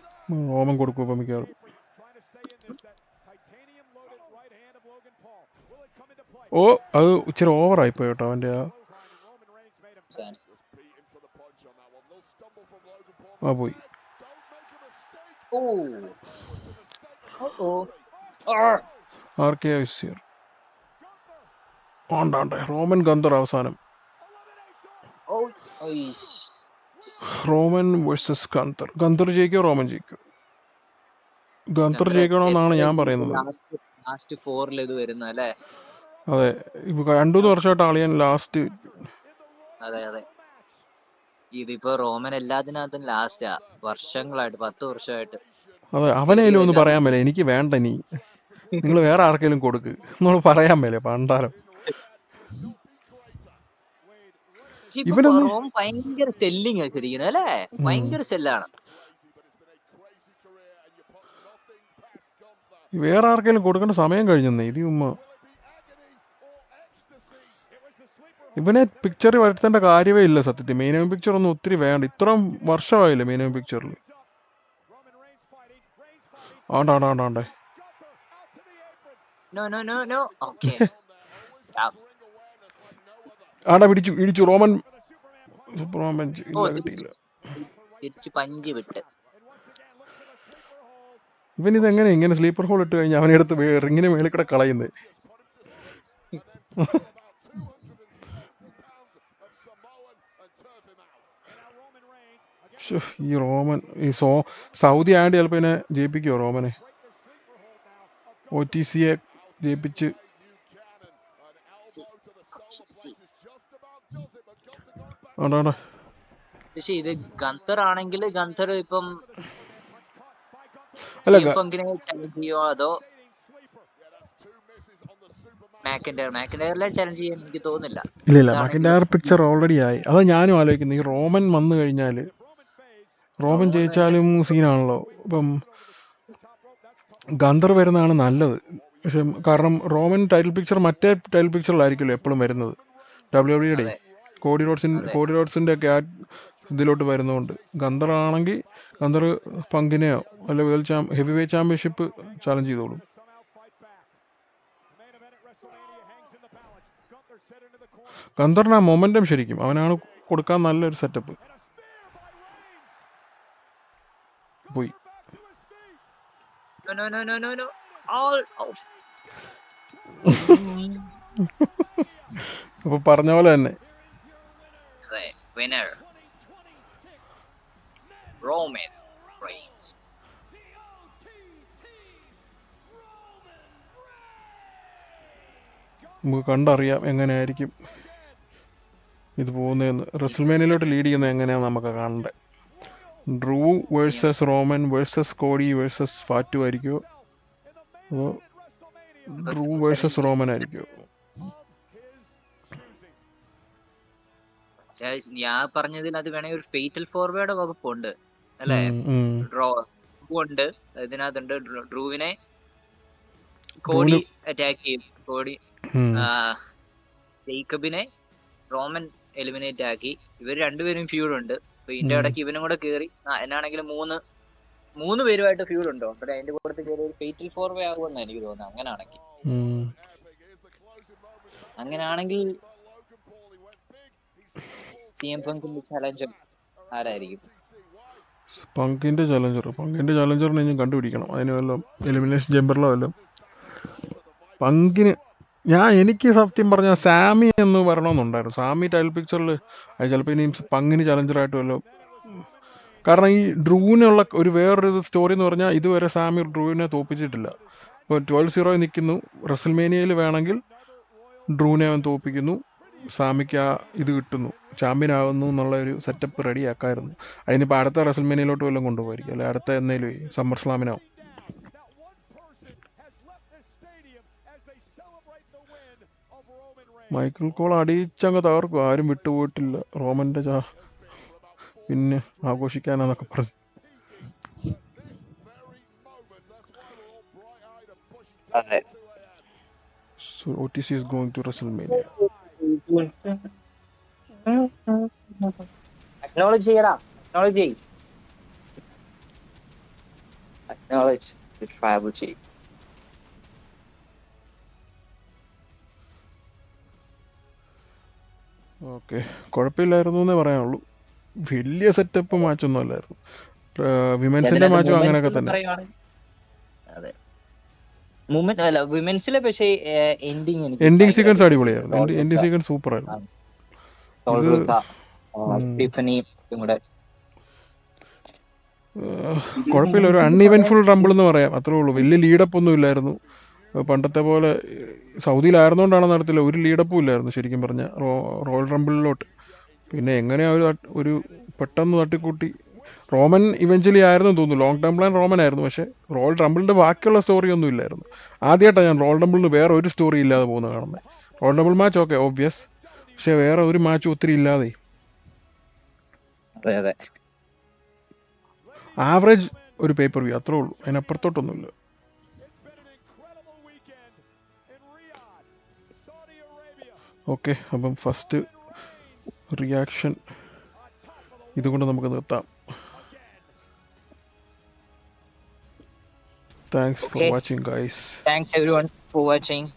A: Roman കൊടുക്കും ഇപ്പം മിക്കവാറും.
D: Trying to stay in this. That titanium loaded right hand of Logan Paul. Will it come into play?
A: ഓ അത് ഇച്ചിരി ഓവറായിപ്പോയി കേട്ടോ അവൻ്റെ ആ
D: Clothesline, and Roman Reigns made him
B: Sam.
C: just beat him to the punch on that one. Little stumble from Logan Paul.
A: ആ പോയി.
C: Don't make a mistake.
B: Oh
C: That was the mistake.
B: ഓ
A: ആർക്കെ വിസിയർ ആണ്ടാണ്ടേ റോമൻ ഗന്തർ അവസാനം.
B: ഓ ഒയ്ഷ്.
A: Roman versus Gunther. Gunther ജയിക്കോ റോമൻ ജയിക്കോ? ഗന്തർ ജയിക്കണമെന്നാണ് ഞാൻ പറയുന്നത്.
B: ലാസ്റ്റ് 4 ഇത് വരുന്ന അല്ലേ?
A: അതെ, ഇപ്പൊ 2-3 വർഷമായിട്ട് അളിയൻ ലാസ്റ്റ്.
B: അതെ അതെ. ഇതിപ്പോ റോമൻ എല്ലാത്തിനകത്തും ലാസ്റ്റാ, വർഷങ്ങളായിട്ട് 10 വർഷമായിട്ട്.
A: അതെ, അവനേലും ഒന്ന് പറയാൻ മേലെ എനിക്ക് വേണ്ട, നീ നിങ്ങൾ വേറെ ആർക്കെങ്കിലും കൊടുക്ക് നമ്മൾ പറയാൻ മേലെ പണ്ടാരം. ഇവനൊന്നും
B: റോം ഭയങ്കര സെല്ലിങ് ശരിക്കും അല്ലേ? ഭയങ്കര സെല്ലാണ്.
A: വേറെ ആർക്കെങ്കിലും കൊടുക്കേണ്ട സമയം കഴിഞ്ഞെന്നേ ഇത് ഉമ്മ. ഇവനെ പിക്ചറിൽ വരുത്തേണ്ട കാര്യമേ ഇല്ല സത്യത്തിൽ. മെയിൻ എം പിക്ചർ ഒന്നും ഒത്തിരി വേണ്ട. ഇത്രയും വർഷമായില്ലേ മെയിൻ എം പിക്ചറിൽ. ആണ്ടാണ്ടാണ്ടേ
B: no no no no. Okay.
A: ആണ്ടാ ഇടിച്ചു റോമൻ. സൂപ്പർമാൻ ബെഞ്ച് ഇല്ല, കിട്ടിയില്ല.
B: തിരിച്ചു പഞ്ച് വിട്ട്.
A: ഇവനിതെങ്ങനെ ഇങ്ങനെ സ്ലീപ്പർ ഹോൾ ഇട്ട് കഴിഞ്ഞാൽ അവനെടുത്ത് റിങ്ങിന് മേളിൽ കൂടെ കളയുന്നത്. ഈ റോമൻ ഈ സൗദി ആണ്ട് ചിലപ്പോ ഇതിനെ ജയിപ്പിക്കുവോ റോമനെ? OTCയെ ജയിപ്പിച്ച് ആണ്ടാ.
B: പക്ഷെ ഇത് ഗന്തർ ആണെങ്കിൽ ഗന്തർ ഇപ്പം
A: അല്ല
B: പങ്കിനെ ചലഞ്ച് ചെയ്യോ അതോ മാക്കിൻഡയറിലെ ചലഞ്ച് ചെയ്യാൻ എനിക്ക് തോന്നുന്നില്ല.
A: ഇല്ല മക്കിൻഡയർ പിക്ചർ ഓൾറെഡി ആയി. അതാ ഞാനും ആലോചിക്കുന്നത്. ഈ റോമൻ വന്നു കഴിഞ്ഞാൽ റോമൻ ജയിച്ചാലും സീനാണല്ലോ. ഇപ്പം ഗന്തർ വരുന്നതാണ് നല്ലത്. പക്ഷെ കാരണം റോമൻ ടൈറ്റിൽ പിക്ചർ മറ്റേ ടൈറ്റിൽ പിക്ചറിലായിരിക്കുമല്ലോ എപ്പോഴും വരുന്നത്. WWE കോഡി റോഡ്സിന്റെ ഒക്കെ ആ ഇതിലോട്ട് വരുന്നതുകൊണ്ട് ഗന്തർ ആണെങ്കിൽ ഗന്തർ പങ്കിനെയോ അല്ല ഹെവി വെയ്റ്റ് ചാമ്പ്യൻഷിപ്പ് ചാലഞ്ച് ചെയ്തോളും. ഗന്തറിന് ആ മൊമെന്റം ശരിക്കും അവനാണ് കൊടുക്കാൻ നല്ലൊരു സെറ്റപ്പ്. പോയി അപ്പൊ പറഞ്ഞ പോലെ തന്നെ
B: winner Roman Reigns.
A: നമുക്ക് കണ്ടറിയാം എങ്ങനെയായിരിക്കും ഇത് പോകുന്നതെന്ന്. റെസ്ൽമേനിയയിലോട്ട് ലീഡ് ചെയ്യുന്നത് എങ്ങനെയാണെന്ന് നമുക്ക് കാണണ്ടേ. Drew versus Roman versus Cody versus Fatu ആയിരിക്കുമോ അതോ ഡ്രൂ വേഴ്സസ് റോമൻ ആയിരിക്കുമോ?
B: ഞാൻ പറഞ്ഞതിൽ അത് വേണമെങ്കിൽ ഒരു ഫേറ്റൽ ഫോർവേഡ് വകുപ്പുണ്ട് അല്ലേ? ഡ്രോ ഉണ്ട്, ഇതിനകത്തുണ്ട്. ഡ്രൂവിനെ കോഡി അറ്റാക്ക് ചെയ്യും. കോഡി ജേക്കബിനെ റോമൻ എലിമിനേറ്റ് ആക്കി. ഇവർ രണ്ടുപേരും ഫ്യൂഡ് ഉണ്ട്. അപ്പൊ ഇതിന്റെ ഇടയ്ക്ക് ഇവനും കൂടെ കയറി എന്നാണെങ്കിലും മൂന്ന് പേരുമായിട്ട് ഫ്യൂഡ് ഉണ്ടോ? പക്ഷേ അതിന്റെ കൂട്ടത്തിൽ കയറി ഒരു ഫേറ്റൽ ഫോർവേ ആകുമെന്ന് എനിക്ക് തോന്നുന്നത്. അങ്ങനെയാണെങ്കിൽ CM പങ്കിന്റെ ചലഞ്ചർ ആരായിരിക്കും?
A: പങ്കിന്റെ ചലഞ്ചറിനെ ഞാൻ കണ്ടുപിടിക്കണം. അതിന് വല്ലതും എലിമിനേഷൻ ചേമ്പറിലോ വല്ലതും. പങ്കിന് എനിക്ക് സത്യം പറഞ്ഞാൽ സാമി എന്ന് പറയണമെന്നുണ്ടായിരുന്നു. സാമി ടൈൽ പിക്ചറിൽ അത് ചിലപ്പോൾ ഇനി പങ്കിന് ചലഞ്ചറായിട്ട് വല്ലതും. കാരണം ഈ ഡ്രൂവിനുള്ള ഒരു വേറൊരു സ്റ്റോറി എന്ന് പറഞ്ഞാൽ ഇതുവരെ സാമി ഡ്രൂവിനെ തോപ്പിച്ചിട്ടില്ല. ഇപ്പോൾ 12-0 നിൽക്കുന്നു. റെസ്ൽമേനിയയിൽ വേണമെങ്കിൽ ഡ്രൂവിനെ അവൻ തോപ്പിക്കുന്നു. സാമിക്ക് ആ ഇത് കിട്ടുന്നു, ചാമ്പ്യൻ ആവുന്നു എന്നുള്ള ഒരു സെറ്റപ്പ് റെഡിയാക്കായിരുന്നു. അതിനിപ്പോൾ അടുത്ത റെസൽമേനിയയിലോട്ട് വല്ലതും കൊണ്ടുപോയിരിക്കും, അല്ലെ അടുത്ത എന്നേലും summer സ്ലാമിനാവും.
D: Not one person has left this stadium as they celebrate the win of Roman Reigns.
A: Michael Cole അടിച്ചങ്ങ് തകർക്കും, ആരും വിട്ടുപോയിട്ടില്ല. റോമൻ്റെ പിന്നെ ആഘോഷിക്കാനാന്നൊക്കെ പറഞ്ഞു.
C: This very moment, that's why we're all bright-eyed and bushy
B: അതെ.
C: tailed 2 a.m.
A: So OTC is going to WrestleMania.
B: Acknowledge ചെയ്യടാ, acknowledge ചെയ്, acknowledge travel ചെയ്.
A: Okay, കുഴപ്പമില്ലായിരുന്നു എന്നേ പറയാനുള്ളൂ. വലിയ സെറ്റപ്പ് മാച്ചൊന്നും അല്ലായിരുന്നു. വിമൻസിന്റെ മാച്ചും അങ്ങനെയൊക്കെ തന്നെ.
B: അതെ, മൂമെന്റ് അല്ല വിമൻസിലെ, പക്ഷേ എൻഡിങ്
A: സീക്വൻസ് അടിപൊളിയായിരുന്നു. എൻഡിങ് സീക്വൻസ് സൂപ്പർ ആയിരുന്നു.
B: കൂടെ
A: കുഴപ്പമില്ല, ഒരു അൺഇവൻഫുൾ റംബിൾ എന്ന് പറയാം, അത്രേ ഉള്ളൂ. വലിയ ലീഡപ്പ് ഒന്നും ഇല്ലായിരുന്നു. പണ്ടത്തെ പോലെ സൗദിയിലായിരുന്നോണ്ടാണെന്ന് അറിയത്തില്ല, ഒരു ലീഡപ്പും ഇല്ലായിരുന്നു ശരിക്കും പറഞ്ഞ റോയൽ റംബിളിലോട്ട്. പിന്നെ എങ്ങനെയാ ഒരു പെട്ടെന്ന് തട്ടിക്കൂട്ടി. റോമൻ ഇവഞ്ച്വലി ആയിരുന്നു തോന്നുന്നു, ലോങ് ടേം പ്ലാൻ റോമൻ ആയിരുന്നു. പക്ഷേ റോയൽ റംബിളിന്റെ ബാക്കിയുള്ള സ്റ്റോറി ഒന്നും ഇല്ലായിരുന്നു. ആദ്യമായിട്ടാണ് ഞാൻ റോയൽ റംബിളിന് വേറെ ഒരു സ്റ്റോറി ഇല്ലാതെ പോകുന്നത് കാണുന്നത്. Royal rumble match okay obvious, പക്ഷെ വേറെ ഒരു മാച്ചും ഒത്തിരി ഇല്ലാതെ
B: അതെ
A: ആവറേജ് ഒരു പേപ്പർ വ്യൂ, അത്രേ ഉള്ളൂ, അതിനപ്പുറത്തോട്ടൊന്നുമില്ല. ഓക്കെ, അപ്പം ഫസ്റ്റ് റിയാക്ഷൻ ഇതുകൊണ്ട് നമുക്ക് നിർത്താം. Thanks for watching guys.
B: Thanks everyone for watching.